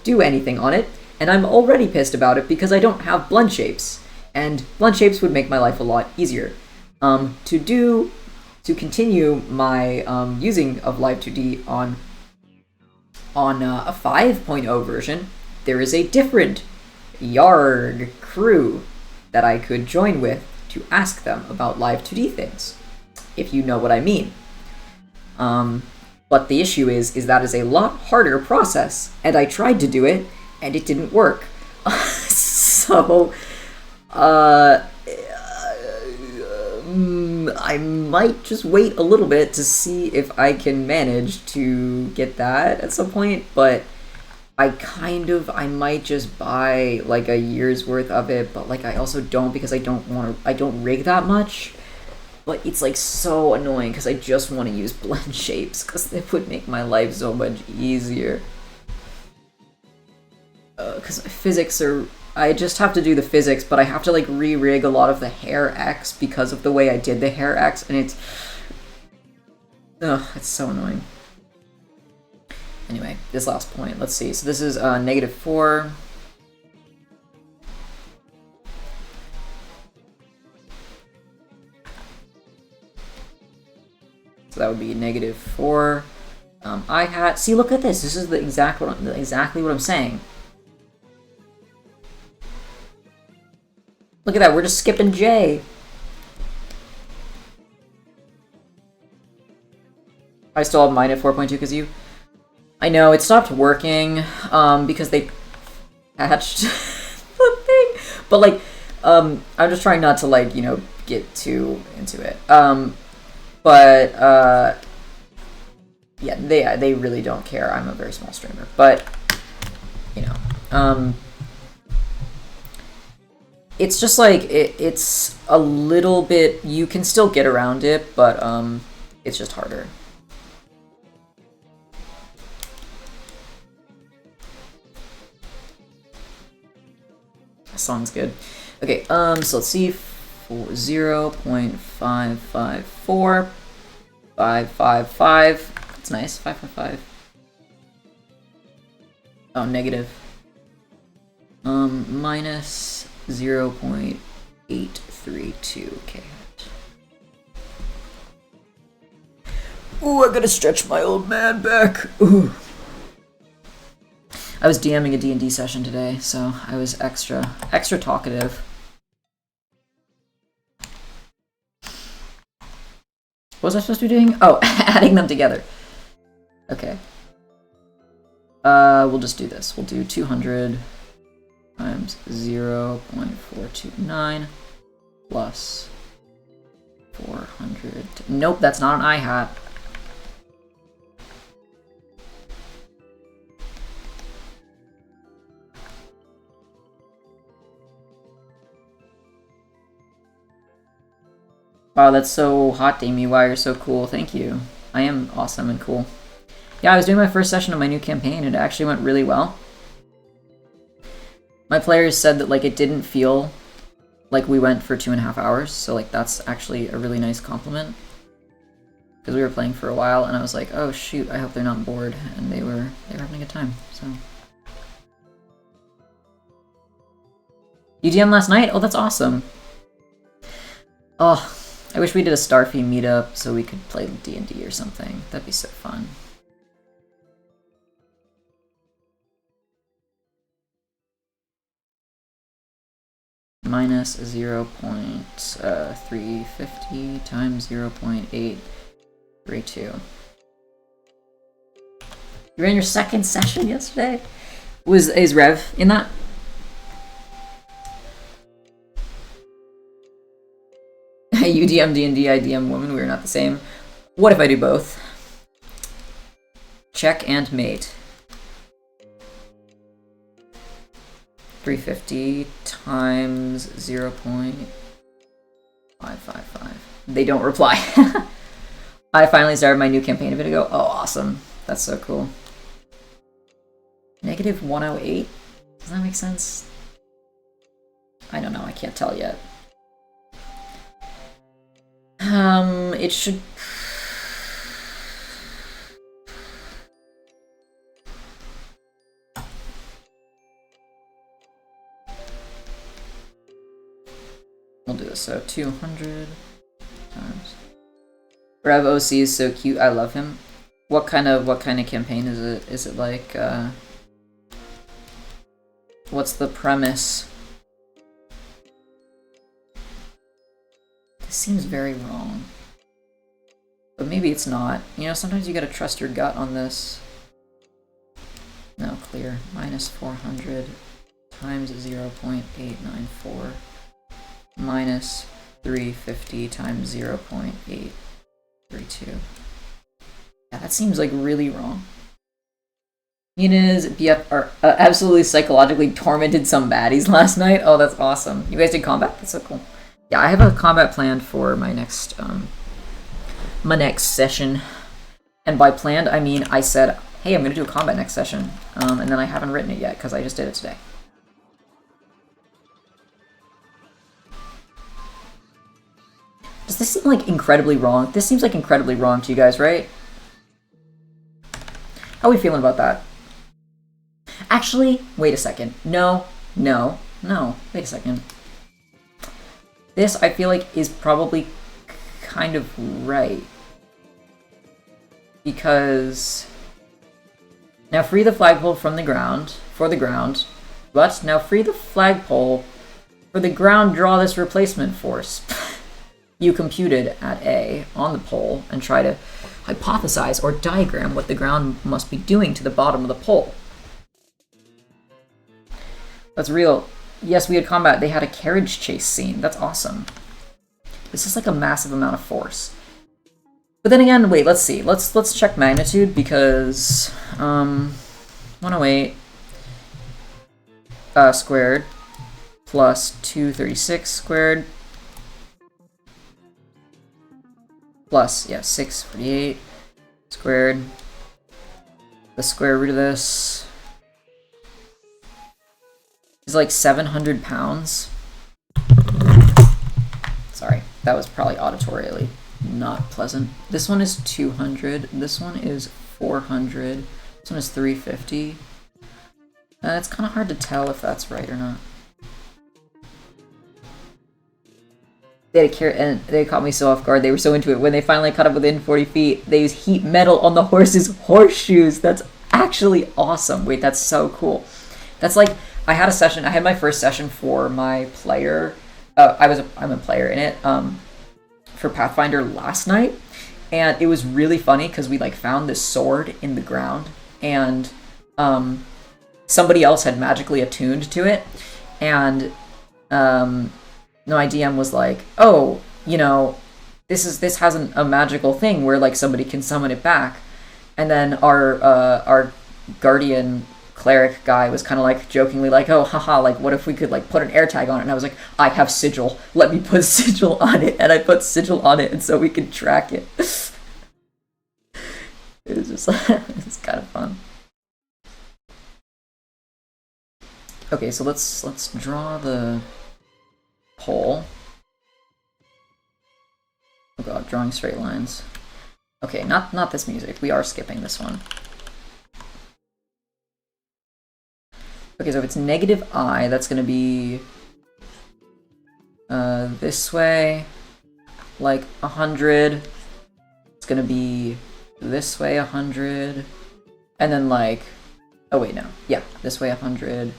do anything on it, and I'm already pissed about it because I don't have blend shapes, and blend shapes would make my life a lot easier. To continue my using of Live2D on a 5.0 version, there is a different Yarg crew that I could join with to ask them about Live2D things, if you know what I mean. But the issue is that is a lot harder process, and I tried to do it, and it didn't work. So, I might just wait a little bit to see if I can manage to get that at some point, but I might just buy like a year's worth of it, but like I also don't, because I don't rig that much. But it's like so annoying because I just want to use blend shapes because it would make my life so much easier. Because physics are... I just have to do the physics, but I have to like re-rig a lot of the hair X because of the way I did the hair X, and it's... Ugh, it's so annoying. Anyway, this last point, let's see. So this is -4. So that would be -4 I hat. See, look at this. This is exactly what I'm saying. Look at that. We're just skipping J. I still have mine at 4.2 because you... I know, it stopped working because they patched the thing. But, like, I'm just trying not to, like, you know, get too into it. Yeah, they really don't care. I'm a very small streamer. But, you know, it's just like, it's a little bit... You can still get around it, but it's just harder. Song's good. Okay, so let's see. 0.554. 555. That's nice. 555. Oh, negative. Minus 0.832. Okay. Ooh, I gotta stretch my old man back. Ooh. I was DMing a D&D session today, so I was extra talkative. What was I supposed to be doing? Oh, adding them together. Okay. We'll just do this. We'll do 200 times 0.429 plus 400. Nope, that's not an I-hat. Wow, that's so hot, Damie. Wow, you're so cool. Thank you. I am awesome and cool. Yeah, I was doing my first session of my new campaign, and it actually went really well. My players said that, like, it didn't feel like we went for 2.5 hours, so, like, that's actually a really nice compliment. Because we were playing for a while, and I was like, oh, shoot, I hope they're not bored. And they were having a good time, so... You DM'd last night? Oh, that's awesome. Oh... I wish we did a Starfy meetup so we could play D&D or something. That'd be so fun. Minus 0.350 times 0.832. You ran your second session yesterday? Is Rev in that? You DM D&D, I DM woman, we are not the same. What if I do both? Check and mate. 350 times 0.555. They don't reply. I finally started my new campaign a bit ago. Oh, awesome. That's so cool. Negative 108? Does that make sense? I don't know. I can't tell yet. It should... We'll do this. So 200 times. Rev OC is so cute. I love him. What kind of campaign is it? Is it like what's the premise? This seems very wrong. But maybe it's not. You know, sometimes you gotta trust your gut on this. No, clear. Minus 400 times 0.894 minus 350 times 0.832. Yeah, that seems like really wrong. Hyenas BF are absolutely psychologically tormented some baddies last night. Oh, that's awesome. You guys did combat? That's so cool. Yeah, I have a combat planned for my next session. And by planned, I mean I said, hey, I'm going to do a combat next session. And then I haven't written it yet because I just did it today. Does this seem like incredibly wrong? This seems like incredibly wrong to you guys, right? How are we feeling about that? Actually, wait a second. No. Wait a second. This, I feel like, is probably kind of right. Because... Now free the flagpole for the ground. But now free the flagpole for the ground, draw this replacement force. You computed at A on the pole and try to hypothesize or diagram what the ground must be doing to the bottom of the pole. That's real. Yes, we had combat. They had a carriage chase scene. That's awesome. This is like a massive amount of force. But then again, wait, let's see. Let's check magnitude because 108 squared plus 236 squared plus, yeah, 648 squared. The square root of this is like 700 pounds. Sorry, that was probably auditorially not pleasant. This one is 200. This one is 400. This one is 350. It's kind of hard to tell if that's right or not. And they caught me so off guard. They were so into it. When they finally caught up within 40 feet, they used heat metal on the horse's horseshoes. That's actually awesome. Wait, that's so cool. That's like, I had a session. I had my first session for my player. I'm a player in it for Pathfinder last night, and it was really funny because we like found this sword in the ground, and somebody else had magically attuned to it, and my DM was like, oh, you know, this has a magical thing where like somebody can summon it back. And then our guardian cleric guy was kind of like jokingly like, oh, haha, like what if we could like put an air tag on it? And I was like, I have sigil. Let me put sigil on it. And I put sigil on it, and so we can track it. It was just it's kind of fun. Okay, so let's draw the pole. Oh god, drawing straight lines. Okay, not this music. We are skipping this one. Okay, so if it's negative I, that's going to be this way, like 100. It's going to be this way 100, and then like, oh wait, no. Yeah, this way 100,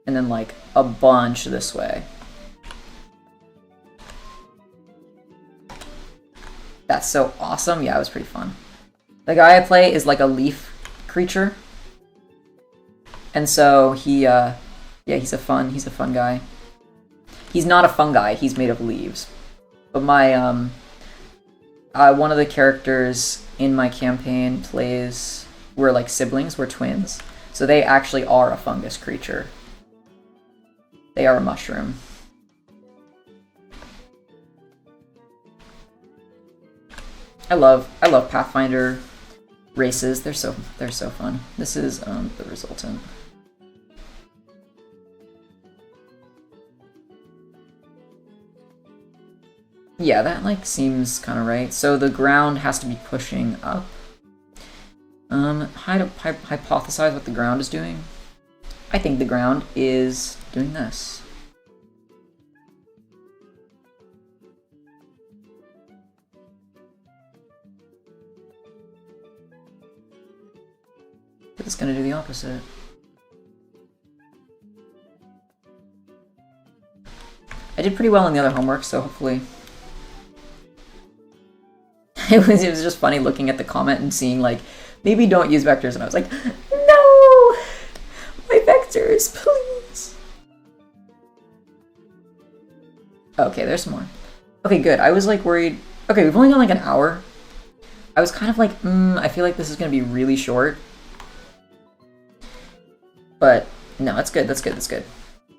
and then like a bunch this way. That's so awesome. Yeah, it was pretty fun. The guy I play is like a leaf creature. And so he, yeah, he's a fun guy. He's not a fungi, he's made of leaves. But my, one of the characters in my campaign we're like siblings, we're twins. So they actually are a fungus creature. They are a mushroom. I love Pathfinder races. They're so fun. This is the resultant. Yeah, that like seems kind of right. So the ground has to be pushing up. Hypothesize what the ground is doing. I think the ground is doing this. But it's gonna do the opposite. I did pretty well in the other homework, so hopefully... It was just funny looking at the comment and seeing like, maybe don't use vectors, and I was like, no! My vectors, please! Okay, there's some more. Okay, good. I was like worried... Okay, we've only gone like an hour. I was kind of like, I feel like this is gonna be really short. But no, that's good, that's good, that's good.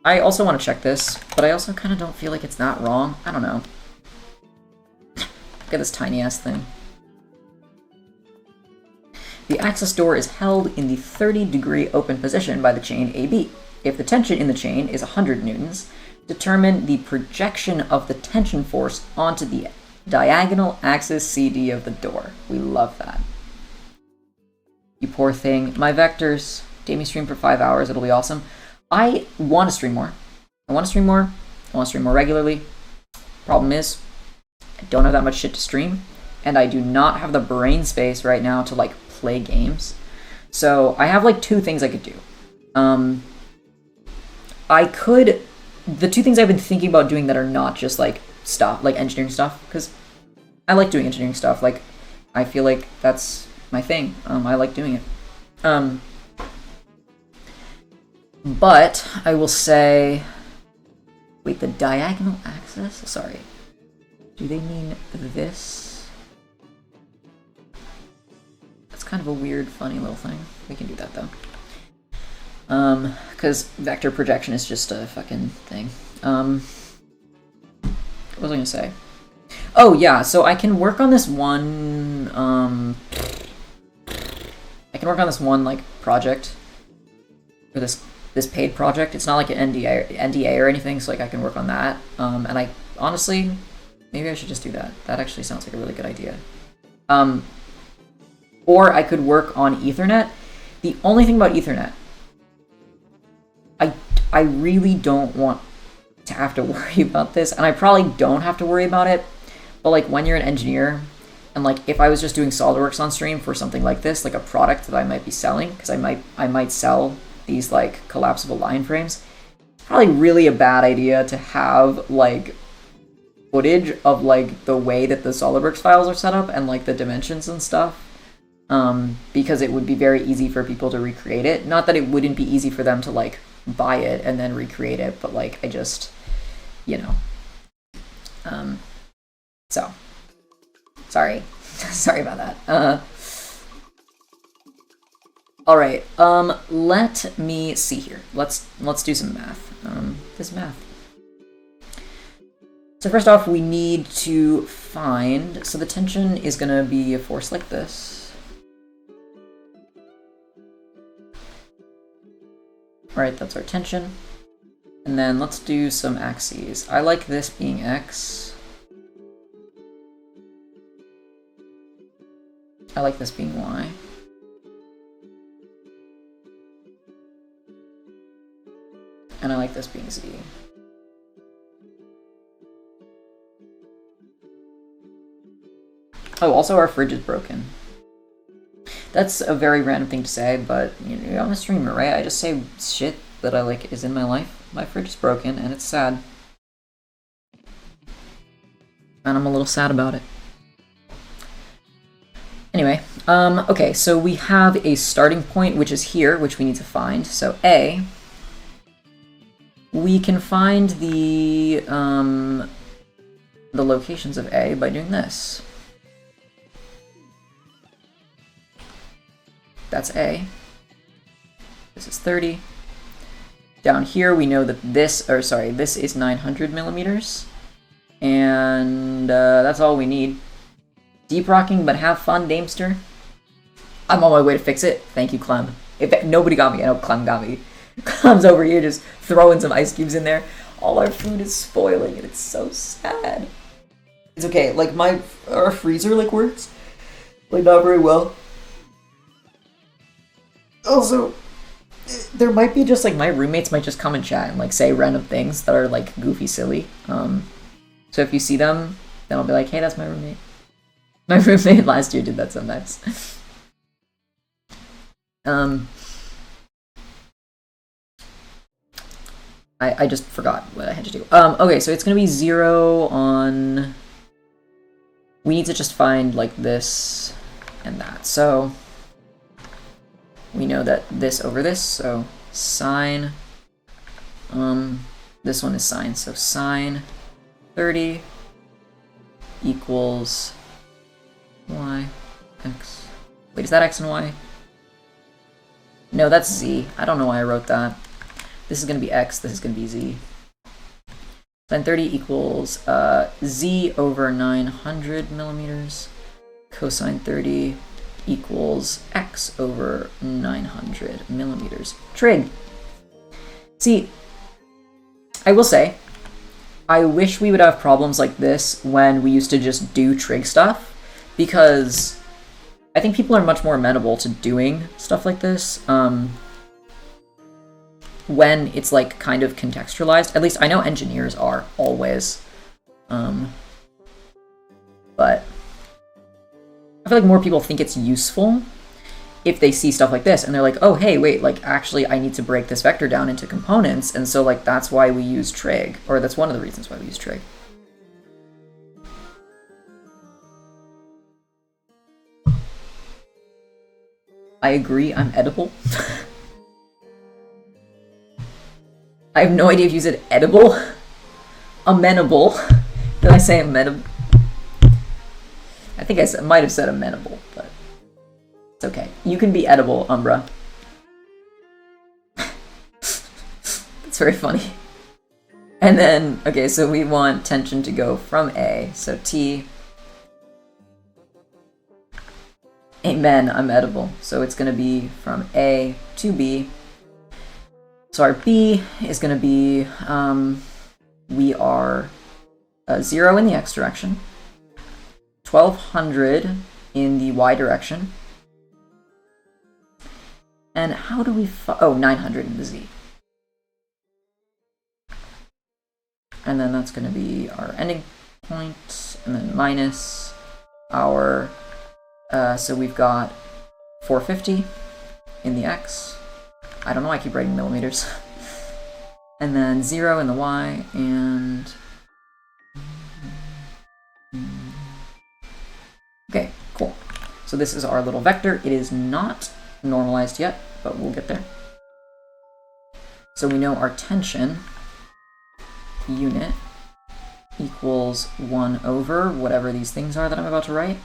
I also want to check this, but I also kind of don't feel like it's that wrong. I don't know. Look at this tiny-ass thing. The access door is held in the 30-degree open position by the chain AB. If the tension in the chain is 100 newtons, determine the projection of the tension force onto the diagonal axis CD of the door. We love that. You poor thing. My vectors... Damie stream for 5 hours, it'll be awesome. I want to stream more. I want to stream more. I want to stream more regularly. Problem is, I don't have that much shit to stream, and I do not have the brain space right now to, like, play games. So I have, like, 2 things I could do. I could... The 2 things I've been thinking about doing that are not just, like, stuff, like engineering stuff, because I like doing engineering stuff. Like, I feel like that's my thing. I like doing it. But I will say, wait, the diagonal axis? Sorry. Do they mean this? That's kind of a weird, funny little thing. We can do that though. Because vector projection is just a fucking thing. What was I gonna say? Oh yeah, so I can work on this one, I can work on this one, like, project. Or this paid project. It's not like an NDA or anything, so like I can work on that. And I honestly, maybe I should just do that. That actually sounds like a really good idea. Or I could work on Ethernet. The only thing about Ethernet, I really don't want to have to worry about this, and I probably don't have to worry about it, but like when you're an engineer, and like if I was just doing SolidWorks on stream for something like this, like a product that I might be selling, because I might sell these like collapsible line frames, it's probably really a bad idea to have like footage of like the way that the SolidWorks files are set up and like the dimensions and stuff, because it would be very easy for people to recreate it. Not that it wouldn't be easy for them to like buy it and then recreate it, but like I just, you know, so sorry sorry about that. All right, let me see here. Let's do some math. This math. So first off, we need to find, so the tension is gonna be a force like this. All right, that's our tension. And then let's do some axes. I like this being X. I like this being Y. And I like this being Z. Oh, also our fridge is broken. That's a very random thing to say, but you know, I'm a streamer, right? I just say shit that I like is in my life. My fridge is broken and it's sad. And I'm a little sad about it. Anyway, okay, so we have a starting point, which is here, which we need to find. So A, we can find the locations of A by doing this. That's A. This is 30. Down here, we know that this is 900 millimeters. And that's all we need. Deep rocking, but have fun, Damester. I'm on my way to fix it. Thank you, Clem. If nobody got me, I know Clem got me. Clem's over here just throwing some ice cubes in there. All our food is spoiling, and it's so sad. It's okay. Like our freezer works not very well. Also, there might be just my roommates might just come and chat and say random things that are goofy, silly. So if you see them, then I'll be like, hey, that's my roommate. My roommate last year did that sometimes. I just forgot what I had to do. Okay, so it's gonna be 0 on... We need to just find this and that. So we know that this over this, so sine, this one is sine, so sine 30 equals y, x. Wait, is that x and y? No, that's z. I don't know why I wrote that. This is going to be x, this is going to be z. Sine 30 equals z over 900 millimeters. Cosine 30 equals x over 900 millimeters. Trig. See, I will say, I wish we would have problems like this when we used to just do trig stuff, because I think people are much more amenable to doing stuff like this when it's kind of contextualized. At least I know engineers are always, but I feel like more people think it's useful if they see stuff like this and they're like, oh, hey, wait, actually I need to break this vector down into components, and so that's why we use trig, or that's one of the reasons why we use trig. I agree, I'm edible. I have no idea if you said edible. Amenable. Did I say amenable? I think I might have said amenable, but it's okay. You can be edible, Umbra. That's very funny. And then, okay, so we want tension to go from A, so T. Amen, I'm edible. So it's going to be from A to B. So our B is going to be, we are 0 in the x direction, 1200 in the y direction, and how do we, 900 in the z. And then that's going to be our ending point, and then minus our, so we've got 450 in the x. I don't know why I keep writing millimeters. And then 0 in the y, and... Okay, cool. So this is our little vector. It is not normalized yet, but we'll get there. So we know our tension unit equals 1 over whatever these things are that I'm about to write,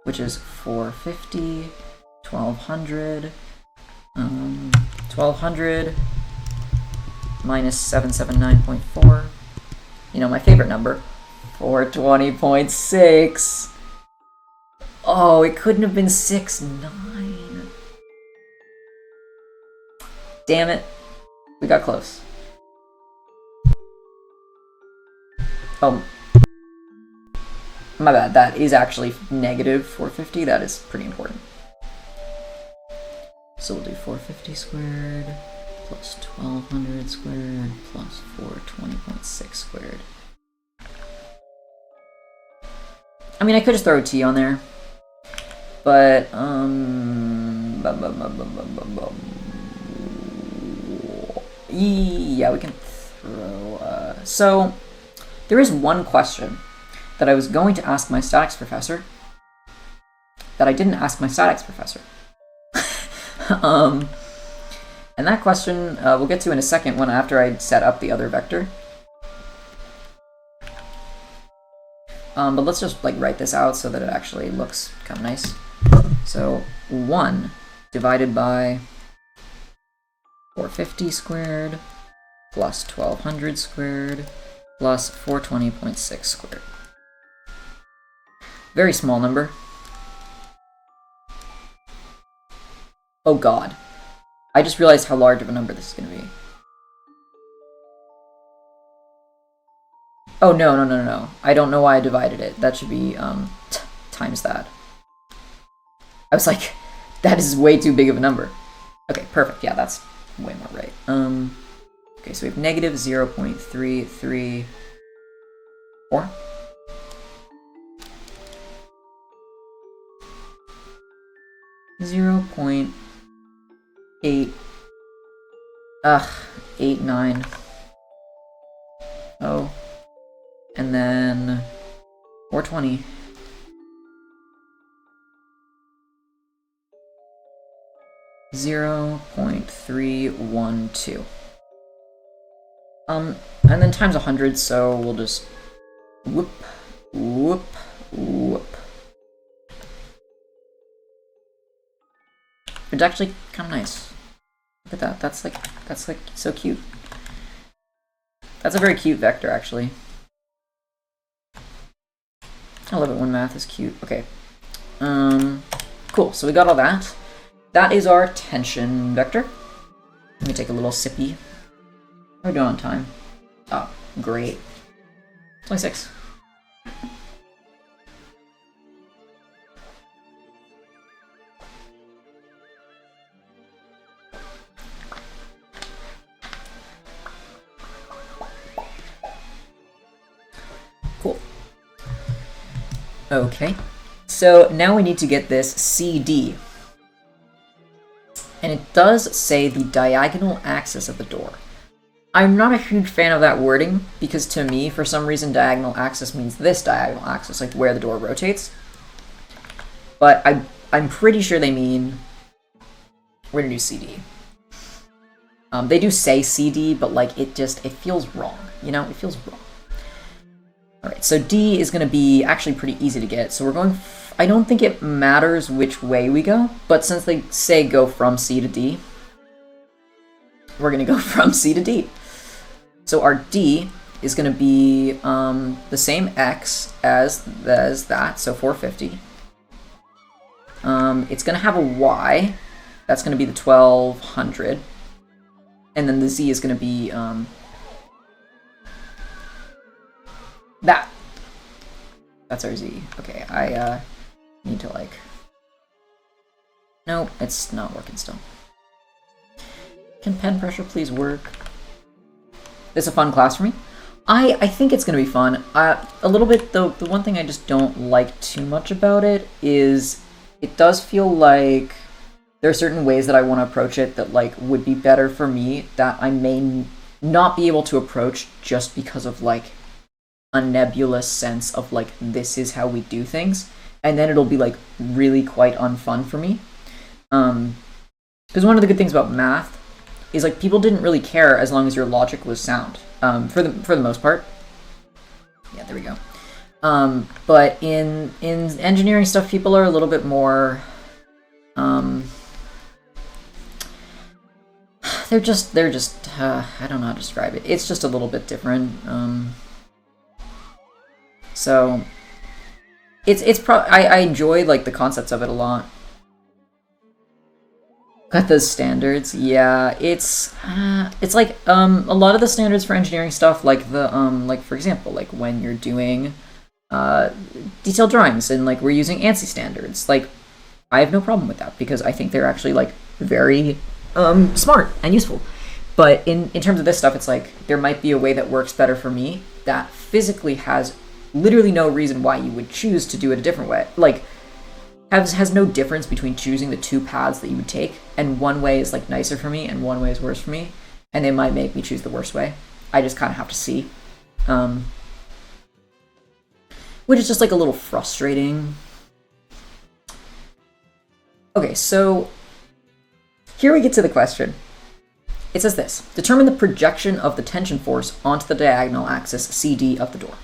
which is 450, 1200, 1200 minus 779.4, you know, my favorite number, 420.6. Oh, it couldn't have been 6.9. Damn it, we got close. Oh, my bad, that is actually negative 450, that is pretty important. So we'll do 450 squared plus 1200 squared plus 420.6 squared. I mean, I could just throw a t on there, but yeah, we can throw. So there is one question that I was going to ask my statics professor that I didn't ask my statics professor. And that question we'll get to in a second when after I set up the other vector. But let's just write this out so that it actually looks kind of nice. So 1 divided by 450 squared plus 1200 squared plus 420.6 squared. Very small number. Oh god. I just realized how large of a number this is going to be. Oh, no. I don't know why I divided it. That should be, times that. I was like, that is way too big of a number. Okay, perfect. Yeah, that's way more right. Okay, so we have negative 0.334. 0.8 890, and then 420. .312. And then times 100, so we'll just whoop. It's actually kind of nice. Look at that. That's like so cute. That's a very cute vector, actually. I love it when math is cute. Okay. Cool. So we got all that. That is our tension vector. Let me take a little sippy. How are we doing on time? Oh, great. 26. Cool. Okay. So now we need to get this CD. And it does say the diagonal axis of the door. I'm not a huge fan of that wording, because to me, for some reason, diagonal axis means this diagonal axis, like where the door rotates. But I'm pretty sure they mean we're gonna do CD. They do say CD, but like it feels wrong, you know? It feels wrong. Alright, so D is gonna be actually pretty easy to get, so we're going... I don't think it matters which way we go, but since they say go from C to D, we're going to go from C to D. So our D is going to be the same X as that, so 450. It's going to have a Y, that's going to be the 1200, and then the Z is going to be that. That's our Z. Okay, I need to like... Nope, it's not working still. Can pen pressure please work? This is a fun class for me. I think it's going to be fun. A little bit, though, the one thing I just don't like too much about it is it does feel like there are certain ways that I want to approach it that like would be better for me that I may not be able to approach just because of like a nebulous sense of like this is how we do things, and then it'll be like really quite unfun for me. Because one of the good things about math is like people didn't really care as long as your logic was sound, for the most part. Yeah, there we go. But in engineering stuff, people are a little bit more they're just I don't know how to describe it. It's just a little bit different. So I enjoy like the concepts of it a lot. Got those standards, yeah. It's like a lot of the standards for engineering stuff, like the like for example, like when you're doing detailed drawings and like we're using ANSI standards, like I have no problem with that because I think they're actually like very smart and useful. But in terms of this stuff, it's like there might be a way that works better for me that physically has literally no reason why you would choose to do it a different way. Like, has no difference between choosing the two paths that you would take, and one way is like nicer for me and one way is worse for me, and they might make me choose the worst way. I just kind of have to see. Which is just like a little frustrating. Okay, so here we get to the question. It says this: determine the projection of the tension force onto the diagonal axis CD of the door.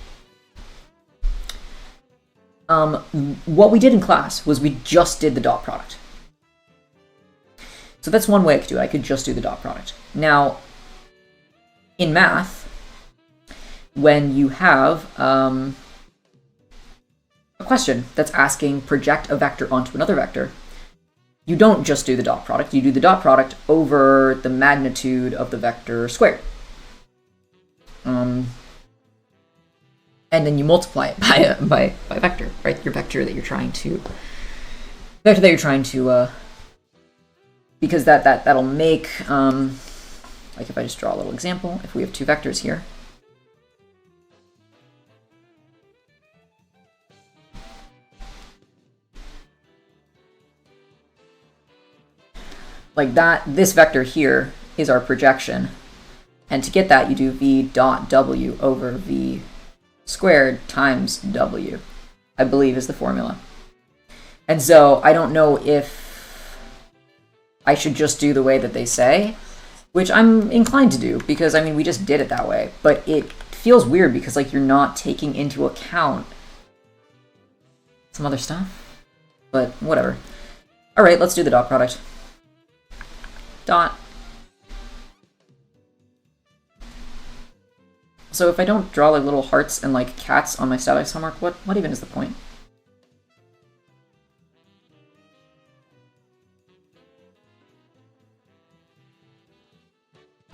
What we did in class was we just did the dot product. So that's one way I could do it. I could just do the dot product. Now, in math, when you have a question that's asking project a vector onto another vector, you don't just do the dot product. You do the dot product over the magnitude of the vector squared. And then you multiply it by a vector, right? Your vector that you're trying to because that'll make like if I just draw a little example, if we have two vectors here, like that, this vector here is our projection, and to get that you do v dot w over v squared times w, I believe is the formula. And so I don't know if I should just do the way that they say, which I'm inclined to do, because I mean we just did it that way, but it feels weird because like you're not taking into account some other stuff, but whatever. All right, let's do the dot product. Dot. So if I don't draw like little hearts and like cats on my static homework, what even is the point?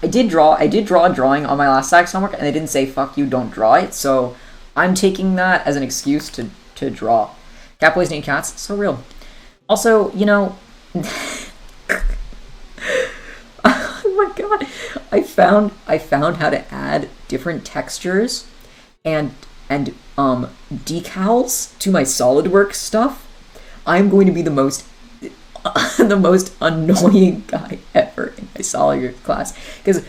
I did draw a drawing on my last static homework and they didn't say fuck you, don't draw it, so I'm taking that as an excuse to draw. Cat boys need cats, so real. Also, you know, oh my god, I found how to add different textures and decals to my SolidWorks stuff. I'm going to be the most annoying guy ever in my SolidWorks class, because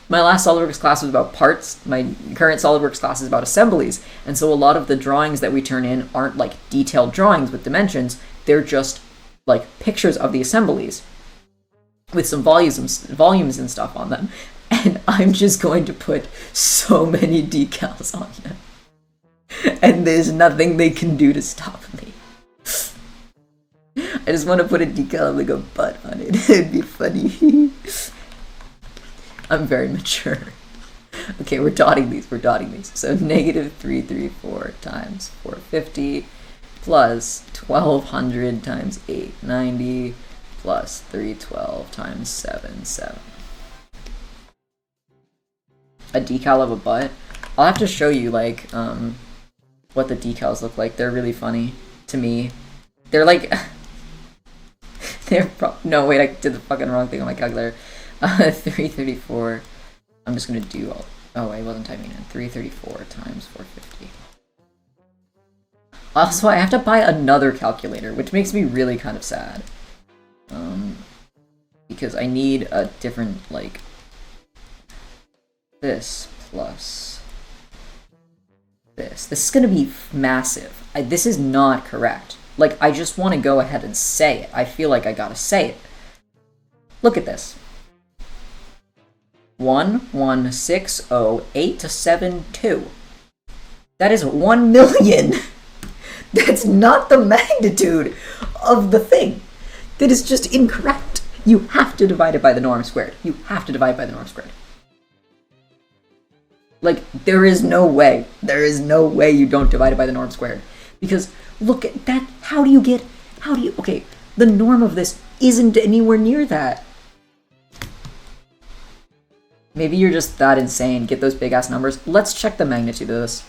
my last SolidWorks class was about parts. My current SolidWorks class is about assemblies, and so a lot of the drawings that we turn in aren't like detailed drawings with dimensions. They're just like pictures of the assemblies with some volumes and stuff on them, and I'm just going to put so many decals on them, and there's nothing they can do to stop me. I just want to put a decal of like a butt on it. It'd be funny. I'm very mature. Okay, we're dotting these. So negative 334 times 450 plus 1200 times 890 plus 312 times 77. A decal of a butt? I'll have to show you like what the decals look like. They're really funny to me. They're like no wait, I did the fucking wrong thing on my calculator. 334. I'm just gonna do all. Oh, I wasn't typing in. 334 times 450. Also, I have to buy another calculator, which makes me really kind of sad. Because I need a different, like, this plus this. This is gonna be massive. This is not correct. Like, I just want to go ahead and say it. I feel like I gotta say it. Look at this. 1160872. That is 1 million. That's not the magnitude of the thing. That is just incorrect. You have to divide it by the norm squared. You have to divide by the norm squared. Like, there is no way. There is no way you don't divide it by the norm squared. Because, look at that. Okay, the norm of this isn't anywhere near that. Maybe you're just that insane. Get those big ass numbers. Let's check the magnitude of this.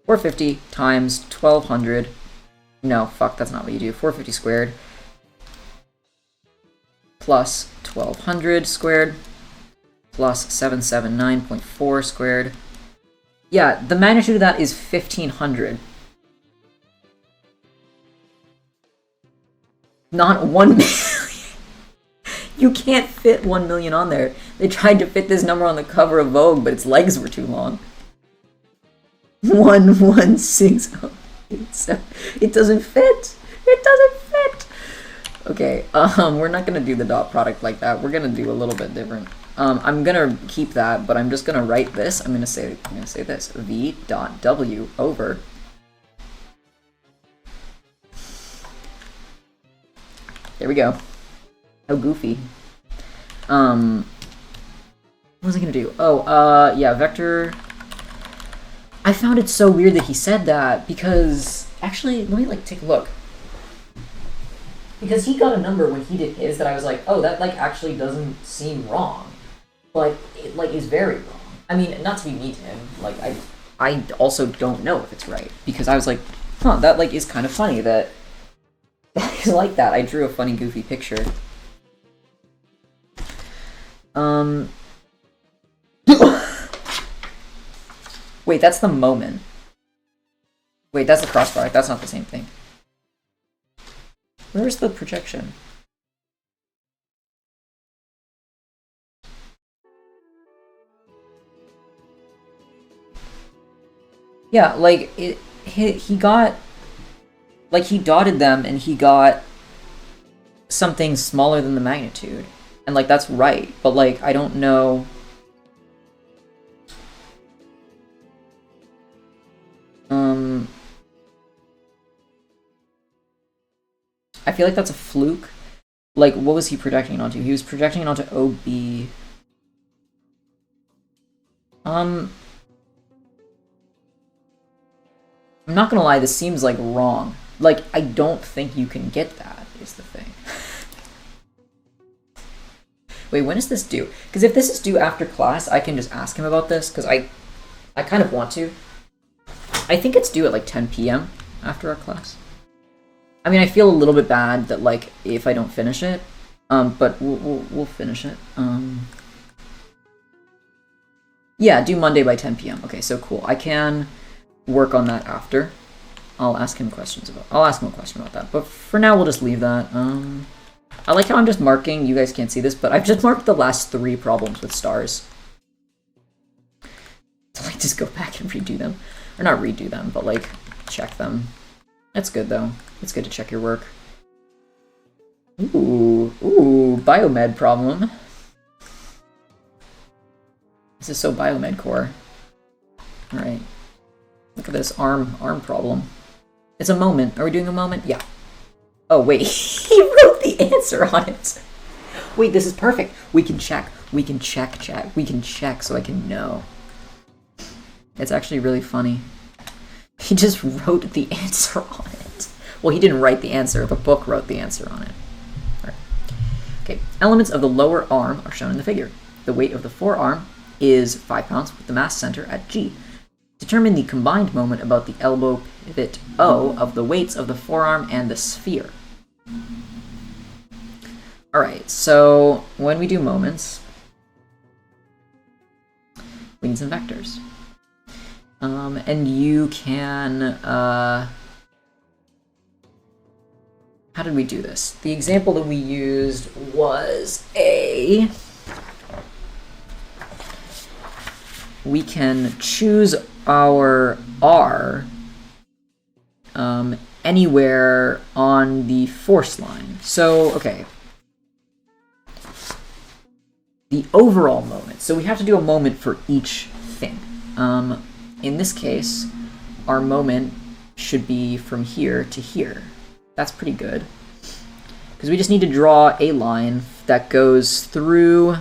450 times 1200. No, fuck, that's not what you do. 450 squared plus 1200 squared plus 779.4 squared. Yeah, the magnitude of that is 1500. Not 1 million. You can't fit 1 million on there. They tried to fit this number on the cover of Vogue, but its legs were too long. 11608. It doesn't fit. It doesn't fit. Okay, we're not gonna do the dot product like that. We're gonna do a little bit different. I'm gonna keep that, but I'm just gonna write this. I'm gonna say this. V dot W over. There we go. How goofy. What was I gonna do? Oh, yeah, vector. I found it so weird that he said that because actually, let me like take a look. Because he got a number when he did his that I was like, oh, that like actually doesn't seem wrong, but it like is very wrong. I mean, not to be mean to him, like I also don't know if it's right because I was like, huh, that like is kind of funny that is like that. I drew a funny, goofy picture. Wait, that's the moment. Wait, that's the cross product. That's not the same thing. Where's the projection? Yeah, like he got like he dotted them and he got something smaller than the magnitude. And like that's right, but like I don't know. I feel like that's a fluke. Like, what was he projecting it onto? He was projecting it onto OB. I'm not gonna lie, this seems like wrong. Like, I don't think you can get that, is the thing. Wait, when is this due? Because if this is due after class, I can just ask him about this, because I kind of want to. I think it's due at like 10 p.m. after our class. I mean, I feel a little bit bad that like if I don't finish it, but we'll finish it. Yeah, due Monday by 10 p.m. Okay, so cool. I can work on that after. I'll ask him a question about that. But for now, we'll just leave that. I like how I'm just marking. You guys can't see this, but I've just marked the last 3 problems with stars. To like just go back and redo them, or not redo them, but like check them. That's good though. It's good to check your work. Ooh, biomed problem. This is so biomed core. All right, look at this arm problem. It's a moment. Are we doing a moment? Yeah. Oh wait, he wrote the answer on it. Wait, this is perfect. We can check. We can check, chat. We can check so I can know. It's actually really funny. He just wrote the answer on it. Well, he didn't write the answer. The book wrote the answer on it. All right. Okay. Elements of the lower arm are shown in the figure. The weight of the forearm is 5 pounds with the mass center at G. Determine the combined moment about the elbow pivot O of the weights of the forearm and the sphere. All right. So when we do moments, we need some vectors. And you can, how did we do this? The example that we used was we can choose our R anywhere on the force line. So, okay. The overall moment. So we have to do a moment for each thing. In this case, our moment should be from here to here. That's pretty good. Because we just need to draw a line that goes through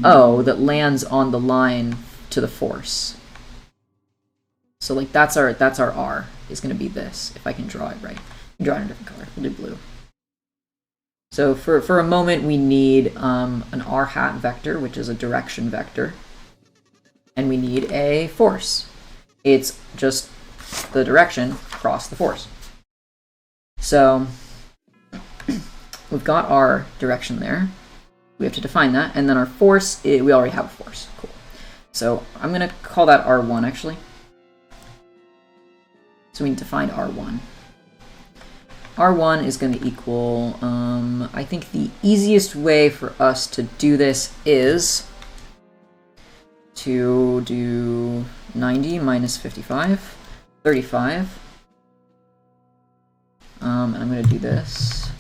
O that lands on the line to the force. So like that's our R is going to be this, if I can draw it right. Draw it in a different color. We'll do blue. So for a moment we need an R hat vector, which is a direction vector. And we need a force. It's just the direction across the force. So we've got our direction there. We have to define that. And then our force, we already have a force. Cool. So I'm going to call that R1, actually. So we need to find R1. R1 is going to equal, I think the easiest way for us to do this is to do 90 minus 55, 35. And I'm going to do this.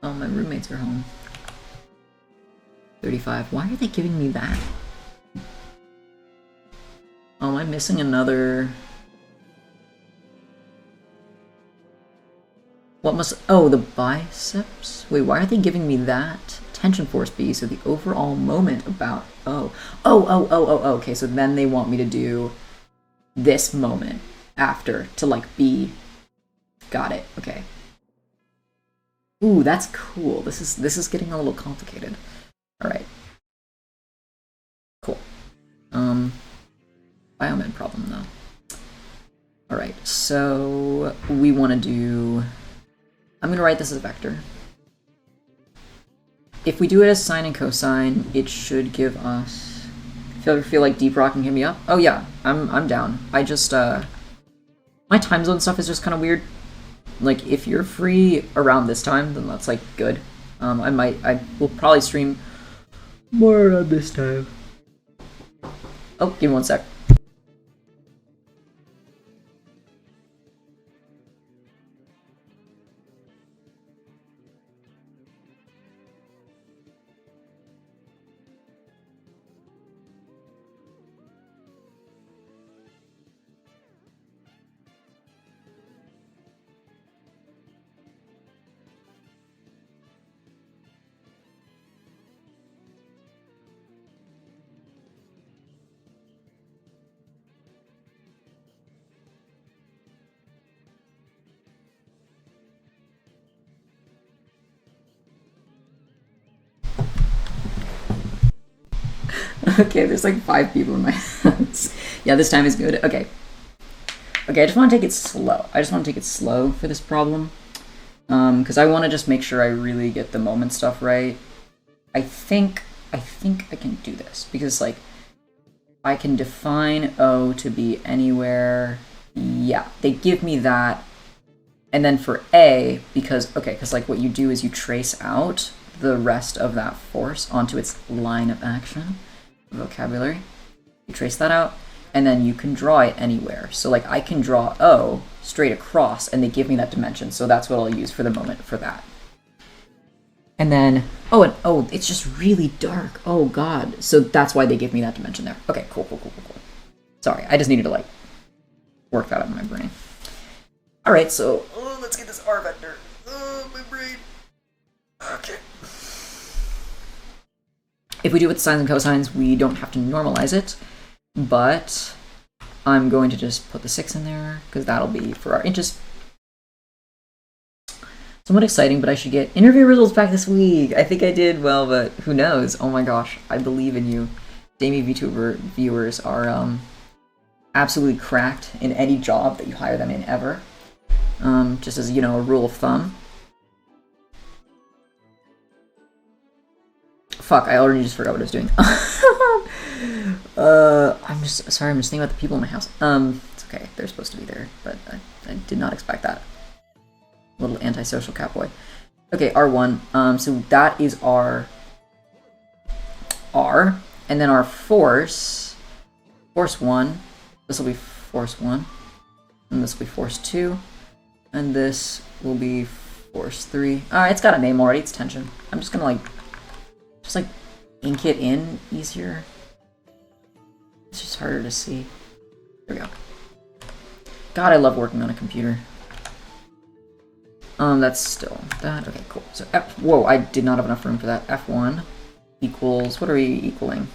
Oh, my roommates are home. 35. Why are they giving me that? Oh, am I missing another? What must... Oh, the biceps? Wait, why are they giving me that? Tension force B, so the overall moment about... Oh, okay, so then they want me to do this moment after to, like, be... Got it, okay. Ooh, that's cool. This is getting a little complicated. Alright. Cool. Biomed problem, though. Alright, so we want to do... I'm going to write this as a vector. If we do it as sine and cosine, it should give us... Feel like Deep Rock can hit me up? Oh yeah, I'm down. I just, my time zone stuff is just kind of weird. Like, if you're free around this time, then that's, like, good. I will probably stream more around this time. Oh, give me one sec. Okay, there's like 5 people in my house. Yeah, this time is good. Okay. Okay, I just want to take it slow. I just want to take it slow for this problem. Because I want to just make sure I really get the moment stuff right. I think I can do this. Because, like, I can define O to be anywhere. Yeah, they give me that. And then for A, because like what you do is you trace out the rest of that force onto its line of action. Vocabulary. You trace that out, and then you can draw it anywhere. So like I can draw O straight across, and they give me that dimension. So that's what I'll use for the moment for that. And then, oh, it's just really dark. Oh god. So that's why they give me that dimension there. Okay, cool. Sorry, I just needed to like work that out in my brain. All right, so let's get this R vector. Oh, my brain. Okay. If we do it with sines and cosines, we don't have to normalize it, but I'm going to just put the 6 in there, because that'll be for our inches. Somewhat exciting, but I should get interview results back this week. I think I did well, but who knows? Oh my gosh, I believe in you. Damie VTuber viewers are absolutely cracked in any job that you hire them in ever. Just as, you know, a rule of thumb. Fuck, I already just forgot what I was doing. I'm just thinking about the people in my house. It's okay, they're supposed to be there, but I did not expect that. Little antisocial catboy. Okay, R1, so that is our R, and then our force 1, this will be force 1, and this will be force 2, and this will be force 3. Alright, it's got a name already, it's tension. I'm just gonna like ink it in easier. It's just harder to see. There we go. God, I love working on a computer. That's still that. Okay, cool. So whoa, I did not have enough room for that. F1 equals, what are we equaling?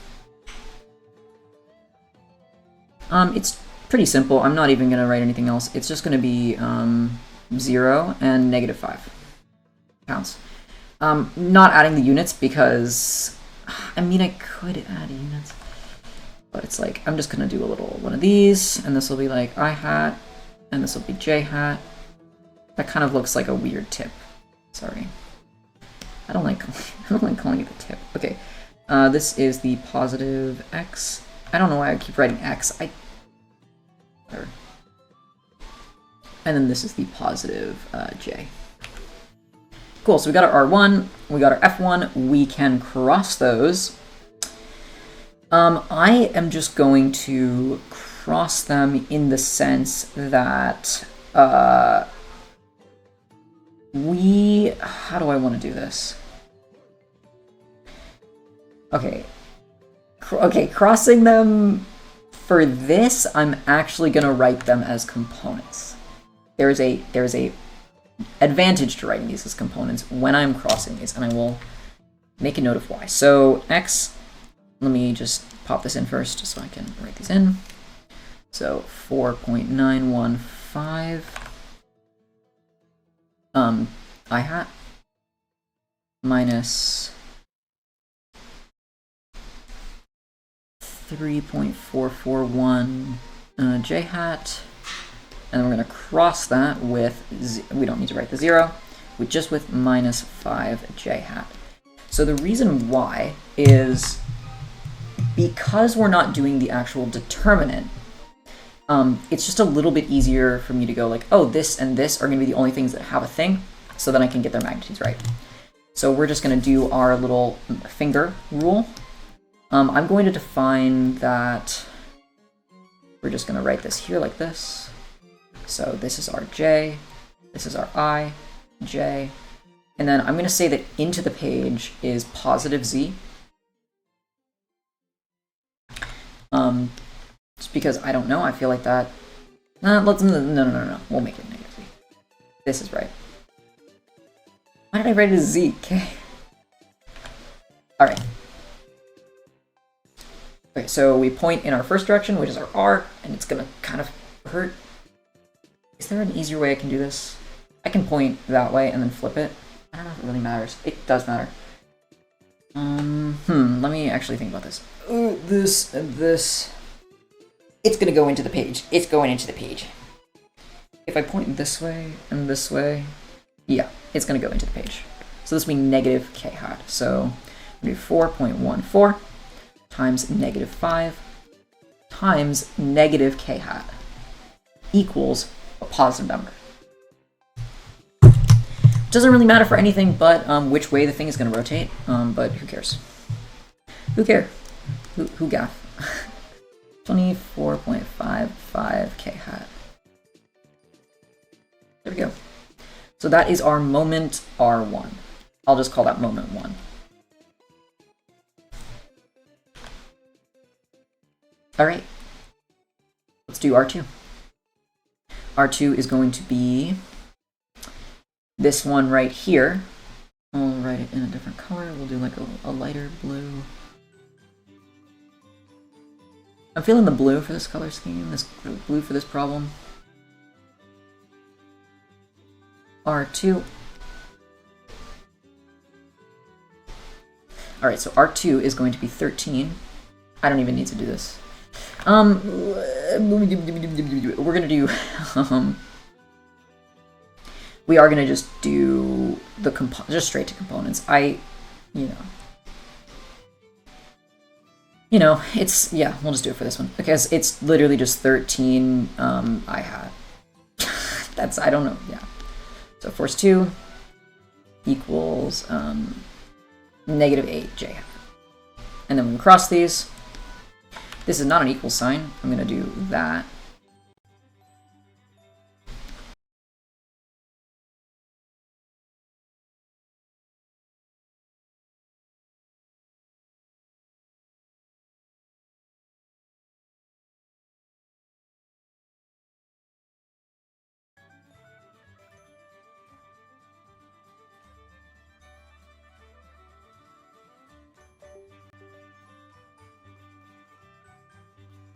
It's pretty simple. I'm not even gonna write anything else. It's just gonna be 0 and -5 pounds. Not adding the units because, I mean, I could add units, but it's like, I'm just gonna do a little one of these, and this will be like I hat, and this will be J hat. That kind of looks like a weird tip. Sorry. I don't like calling it the tip. Okay. This is the positive X. I don't know why I keep writing X. Whatever. And then this is the positive J. Cool, so we got our R1, we got our F1, we can cross those. I am just going to cross them in the sense that how do I want to do this? Okay, crossing them for this, I'm actually gonna write them as components. There's a advantage to writing these as components when I'm crossing these, and I will make a note of why. So x, let me just pop this in first just so I can write these in. So 4.915 I hat minus 3.441 j hat, and we're going to cross that with, we don't need to write the 0, just with minus 5 j hat. So the reason why is because we're not doing the actual determinant, it's just a little bit easier for me to go like, oh, this and this are going to be the only things that have a thing, so then I can get their magnitudes right. So we're just going to do our little finger rule. I'm going to define that, we're just going to write this here like this. So this is our j, this is our I, j, and then I'm going to say that into the page is positive z. Just because I don't know, I feel like that. No, we'll make it negative z. This is right. Why did I write it as z? Okay. All right. Okay, so we point in our first direction, which is our R, and it's gonna kind of hurt. Is there an easier way I can do this? I can point that way and then flip it. I don't know if it really matters. It does matter. Let me actually think about this. Ooh, this and this. It's gonna go into the page. It's going into the page. If I point this way and this way, yeah, it's gonna go into the page. So this will be negative k hat. So we do 4.14 times negative 5 times negative k hat equals a positive number. Doesn't really matter for anything but which way the thing is going to rotate, but who cares? Who care? Who gaff? 24.55 k hat. There we go. So that is our moment R1. I'll just call that moment 1. All right, let's do R2. R2 is going to be this one right here. I'll write it in a different color. We'll do like a lighter blue. I'm feeling the blue for this color scheme, this blue for this problem. R2. All right, so R2 is going to be 13. I don't even need to do this. We're gonna do, we are gonna just do the just straight to components. It's, yeah, we'll just do it for this one because it's literally just 13 I hat. That's, I don't know, yeah. So force 2 equals negative 8 j hat. And then we can cross these. This is not an equal sign. I'm going to do that.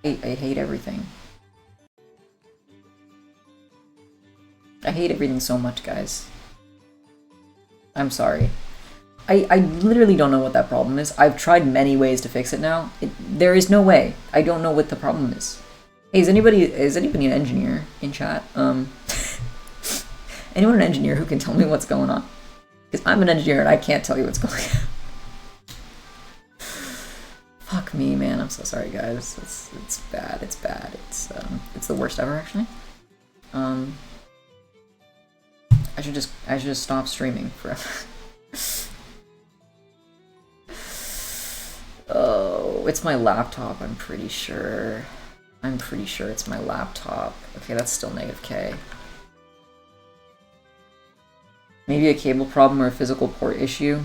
I hate everything. I hate everything so much, guys. I'm sorry. I literally don't know what that problem is. I've tried many ways to fix it now. There is no way. I don't know what the problem is. Hey, is anybody an engineer in chat? Anyone an engineer who can tell me what's going on? Because I'm an engineer and I can't tell you what's going on. Fuck me, man. I'm so sorry, guys. It's bad. It's bad. It's the worst ever, actually. I should just stop streaming forever. Oh, it's my laptop. I'm pretty sure it's my laptop. Okay, that's still negative K. Maybe a cable problem or a physical port issue.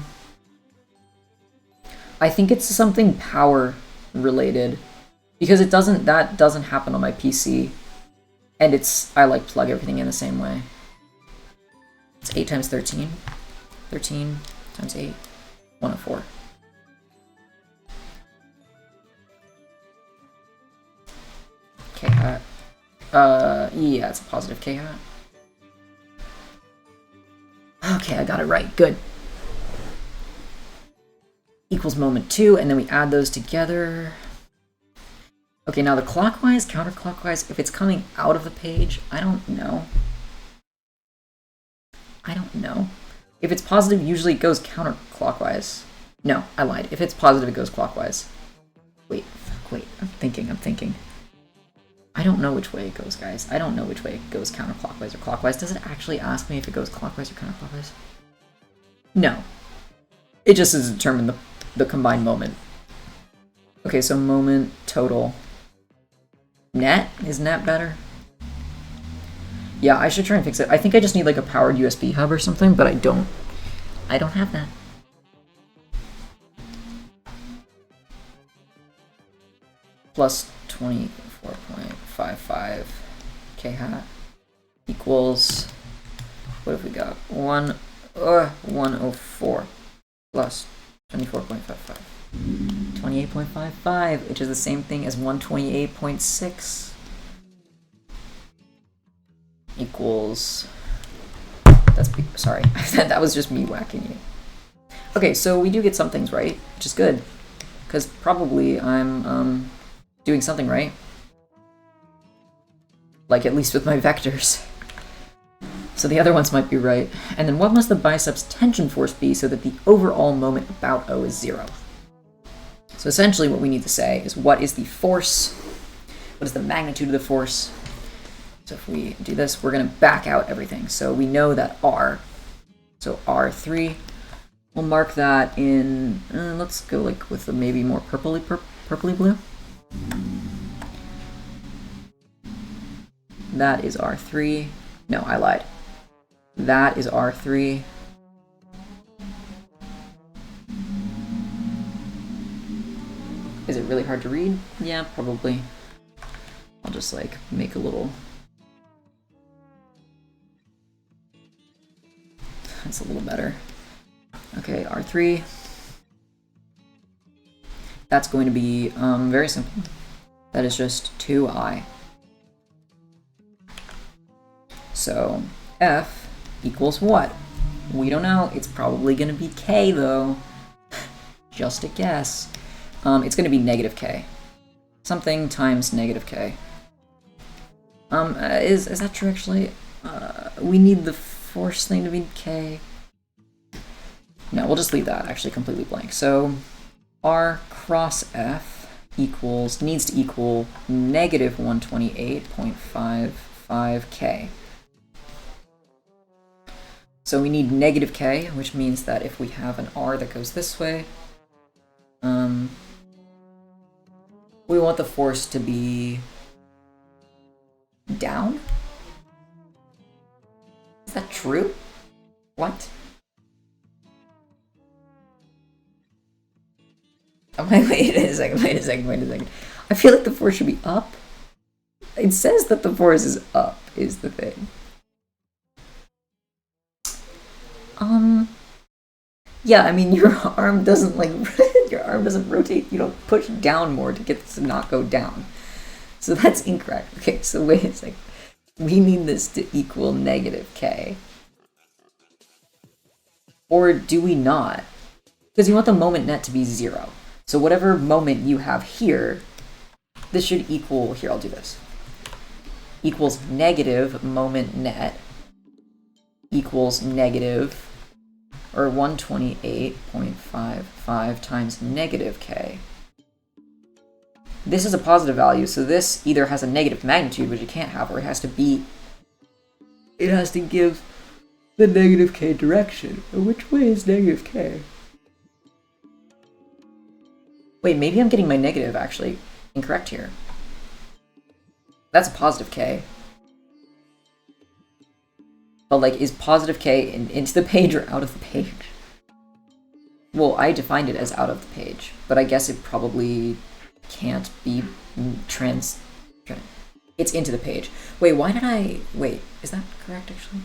I think it's something power related because that doesn't happen on my PC, and I like plug everything in the same way. It's 8 times 13. 13 times 8, 104. K hat. Yeah, it's a positive K hat. Okay, I got it right. Good. Equals moment 2, and then we add those together. Okay, now the clockwise, counterclockwise, if it's coming out of the page, I don't know. I don't know. If it's positive, usually it goes counterclockwise. No, I lied. If it's positive, it goes clockwise. Wait, I'm thinking. I don't know which way it goes, guys. I don't know which way it goes, counterclockwise or clockwise. Does it actually ask me if it goes clockwise or counterclockwise? No. It just has determined the combined moment. Okay, so moment total. Net? Is net better? Yeah, I should try and fix it. I think I just need like a powered USB hub or something, but I don't have that. Plus 24.55 K hat equals, what have we got? 104 plus 24.55. 28.55, which is the same thing as 128.6. Equals, sorry, that was just me whacking you. Okay, so we do get some things right, which is good, because probably I'm doing something right. Like, at least with my vectors. So the other ones might be right. And then what must the bicep's tension force be so that the overall moment about O is 0? So essentially what we need to say is, what is the force? What is the magnitude of the force? So if we do this, we're going to back out everything. So we know that R, so R3, we'll mark that in, let's go like with the maybe more purpley blue. That is R3. No, I lied. That is R3. Is it really hard to read? Yeah, probably. I'll just like make a little... That's a little better. Okay, R3. That's going to be very simple. That is just 2I. So F equals what? We don't know. It's probably going to be K, though. Just a guess. It's going to be negative K. Something times negative K. Is that true, actually? We need the force thing to be K. No, we'll just leave that actually completely blank. So R cross F needs to equal negative 128.55 K. So we need negative K, which means that if we have an R that goes this way, we want the force to be down? Is that true? What? Oh, wait a second. I feel like the force should be up. It says that the force is up, is the thing. Yeah, I mean, your arm doesn't rotate. You don't push down more to get this to not go down. So that's incorrect. Okay, so wait a second. We need this to equal negative K. Or do we not? Because you want the moment net to be 0. So whatever moment you have here, this should equal, here, I'll do this, equals negative moment net equals negative, or 128.55 times negative K. This is a positive value, so this either has a negative magnitude, which it can't have, or it has to give the negative K direction. Which way is negative K? Wait, maybe I'm getting my negative actually incorrect here. That's a positive K. But like, is positive K into the page or out of the page? Well, I defined it as out of the page, but I guess it probably can't be it's into the page. Wait, is that correct actually?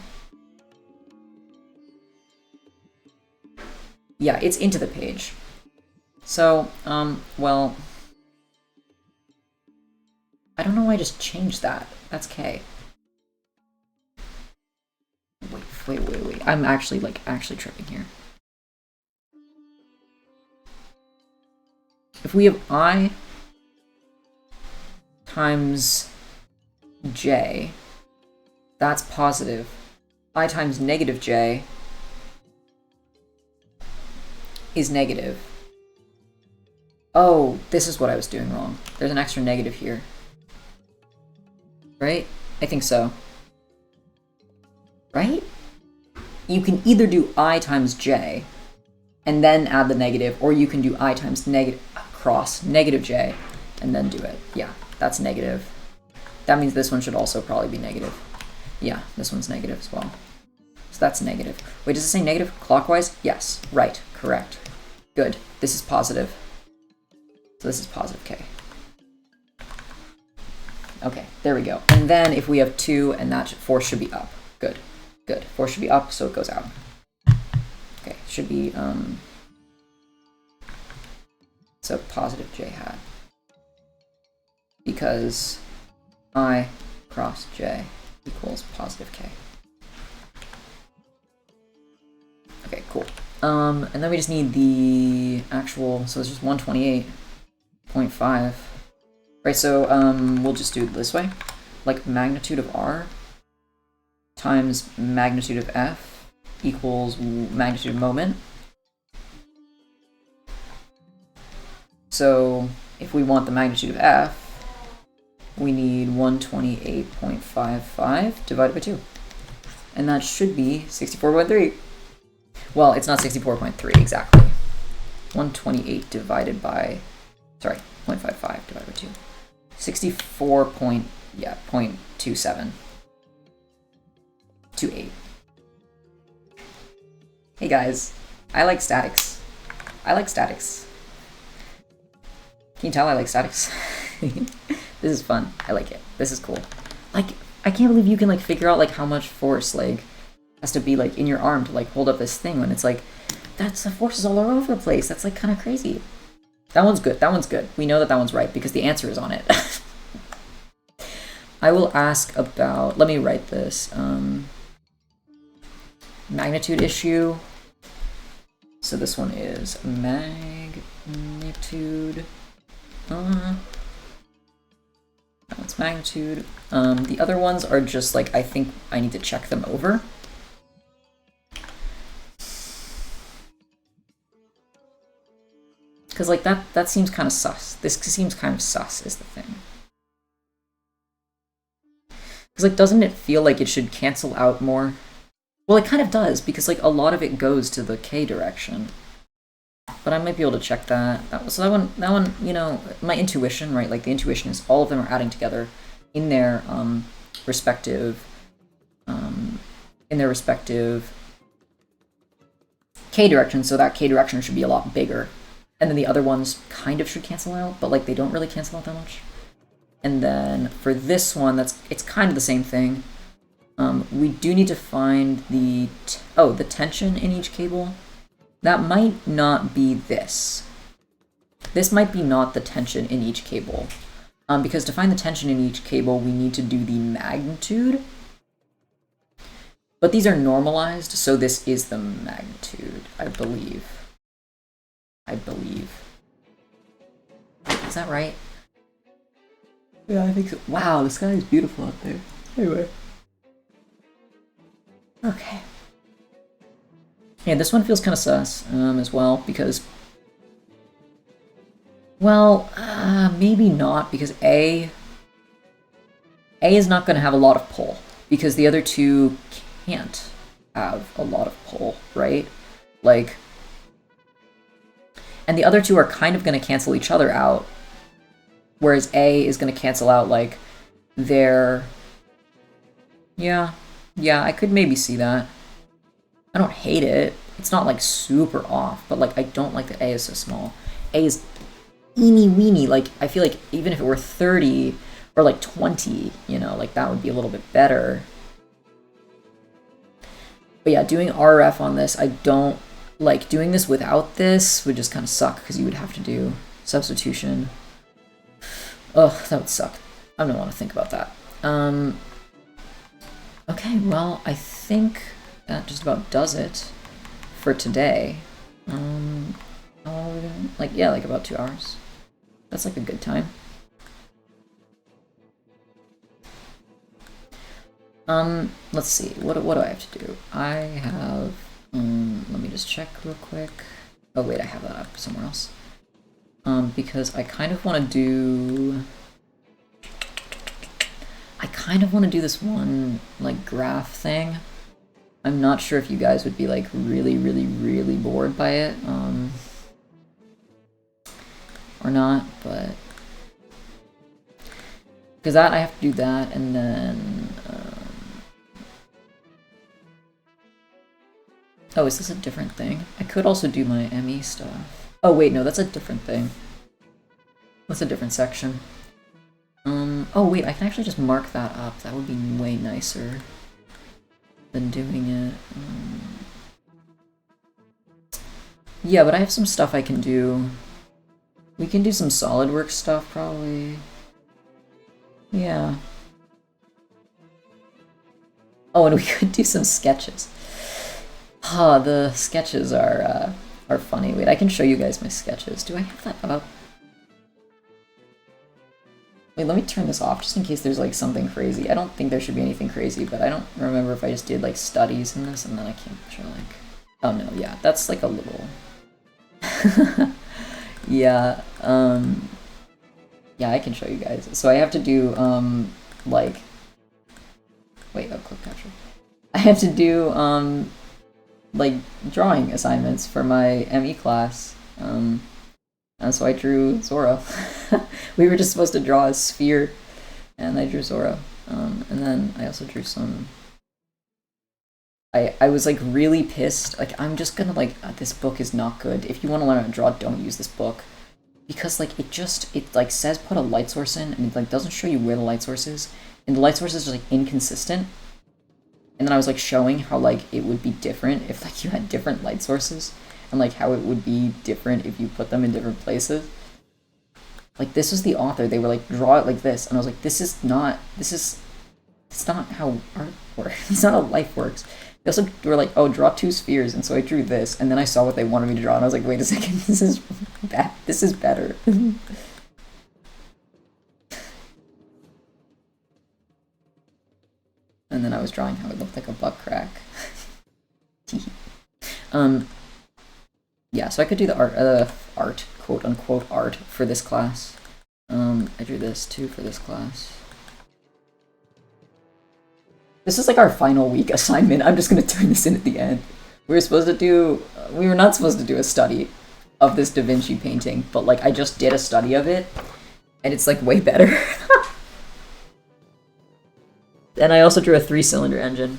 Yeah, it's into the page. So, well, I don't know why I just changed that. That's K. Wait. I'm actually tripping here. If we have I times J, that's positive. I times negative J is negative. Oh, this is what I was doing wrong. There's an extra negative here. Right? I think so. Right? You can either do I times J and then add the negative, or you can do I times cross negative J and then do it. Yeah, that's negative. That means this one should also probably be negative. Yeah, this one's negative as well. So that's negative. Wait, does it say negative clockwise? Yes, right, correct. Good, this is positive. So this is positive K. Okay, there we go. And then if we have 2, and that force should be up. Good. Force should be up, so it goes out. Okay, should be, so positive J hat. Because I cross J equals positive K. Okay, cool. And then we just need the actual, so it's just 128.5. Right, so we'll just do it this way. Like magnitude of R times magnitude of F equals magnitude of moment. So if we want the magnitude of F, we need 128.55 divided by 2. And that should be 64.3. Well, it's not 64.3 exactly. 128 divided by, sorry, 0.55 divided by 2. 0.27. 28. Hey guys, I like statics. Can you tell I like statics? This is fun. I like it. This is cool. Like, I can't believe you can like figure out like how much force like has to be like in your arm to like hold up this thing when it's like that's the forces all over the place. That's like kind of crazy. That one's good. We know that one's right because the answer is on it. I will ask about, let me write this. Magnitude issue. So this one is magnitude. That's magnitude. The other ones are just like, I think I need to check them over. Because like that seems kind of sus. This seems kind of sus is the thing. Because like, doesn't it feel like it should cancel out more? Well, it kind of does, because like a lot of it goes to the K direction. But I might be able to check that. So that one, you know, my intuition, right? Like the intuition is all of them are adding together in their respective K direction. So that K direction should be a lot bigger, and then the other ones kind of should cancel out, but like they don't really cancel out that much. And then for this one, it's kind of the same thing. We do need to find the tension in each cable. That might not be this. This might be not the tension in each cable. Because to find the tension in each cable, we need to do the magnitude. But these are normalized, so this is the magnitude, I believe. Is that right? Yeah, I think so. Wow, the sky is beautiful out there. Anyway. Okay. Yeah, this one feels kind of sus as well, because... Well, maybe not, because A is not going to have a lot of pull, because the other two can't have a lot of pull, right? Like... And the other two are kind of going to cancel each other out, whereas A is going to cancel out, like, their... Yeah, I could maybe see that. I don't hate it. It's not, like, super off, but, like, I don't like that A is so small. A is eeny weeny. Like, I feel like even if it were 30 or, like, 20, you know, like, that would be a little bit better. But yeah, doing RF on this, I don't like, doing this without this would just kind of suck, because you would have to do substitution. Ugh, that would suck. I don't want to think about that. Okay, well, I think that just about does it for today. How long are we gonna, like, yeah, like about 2 hours. That's like a good time. Let's see, what do I have to do? I have, let me just check real quick. Oh wait, I have that up somewhere else. Because I kind of want to do this one, like, graph thing. I'm not sure if you guys would be, like, really, really, really bored by it, or not, but... Because that, I have to do that, and then... Oh, is this a different thing? I could also do my ME stuff. Oh wait, no, that's a different thing. That's a different section. Oh wait, I can actually just mark that up. That would be way nicer than doing it. Yeah, but I have some stuff I can do. We can do some SolidWorks stuff, probably. Yeah. Oh, and we could do some sketches. Ah, the sketches are funny. Wait, I can show you guys my sketches. Do I have that up? Wait, let me turn this off just in case there's, like, something crazy. I don't think there should be anything crazy, but I don't remember if I just did, like, studies in this and then I can't show, like... Oh no, yeah, that's, like, a little... Yeah, yeah, I can show you guys. So I have to do, like... Wait, oh, clip capture. I have to do, like, drawing assignments for my ME class. And so I drew Zorro. We were just supposed to draw a sphere, and I drew Zorro. And then I also drew some... I was, like, really pissed. Like, I'm just gonna, like, this book is not good. If you want to learn how to draw, don't use this book. Because, like, it, like, says put a light source in, and it, like, doesn't show you where the light source is. And the light source is just, like, inconsistent. And then I was, like, showing how, like, it would be different if, like, you had different light sources. And, like, how it would be different if you put them in different places. Like, this was the author. They were like, draw it like this. And I was like, it's not how art works. It's not how life works. They also were like, oh, draw 2 spheres. And so I drew this. And then I saw what they wanted me to draw. And I was like, wait a second, this is bad. This is better. And then I was drawing how it looked like a butt crack. Yeah, so I could do the art, quote-unquote art, for this class. I drew this, too, for this class. This is, like, our final week assignment. I'm just gonna turn this in at the end. We were not supposed to do a study of this Da Vinci painting, but, like, I just did a study of it, and it's, like, way better. And I also drew a 3-cylinder engine.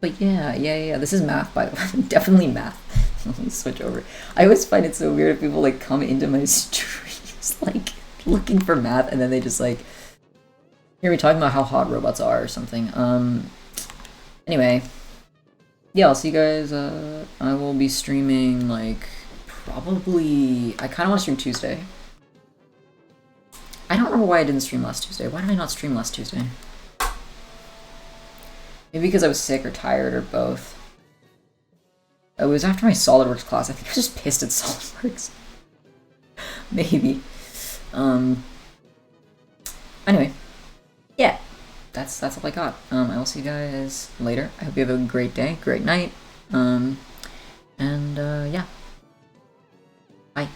But yeah, this is math, by the way. Definitely math. Let me switch over. I always find it so weird if people, like, come into my streams, like, looking for math, and then they just, like, hear me talking about how hot robots are or something. Anyway. Yeah, I'll see you guys. I will be streaming, like, probably... I kind of want to stream Tuesday. I don't remember why I didn't stream last Tuesday. Why did I not stream last Tuesday? Maybe because I was sick or tired or both. It was after my SolidWorks class. I think I was just pissed at SolidWorks. Maybe. Anyway. Yeah. That's all I got. I will see you guys later. I hope you have a great day, great night. Yeah. Bye.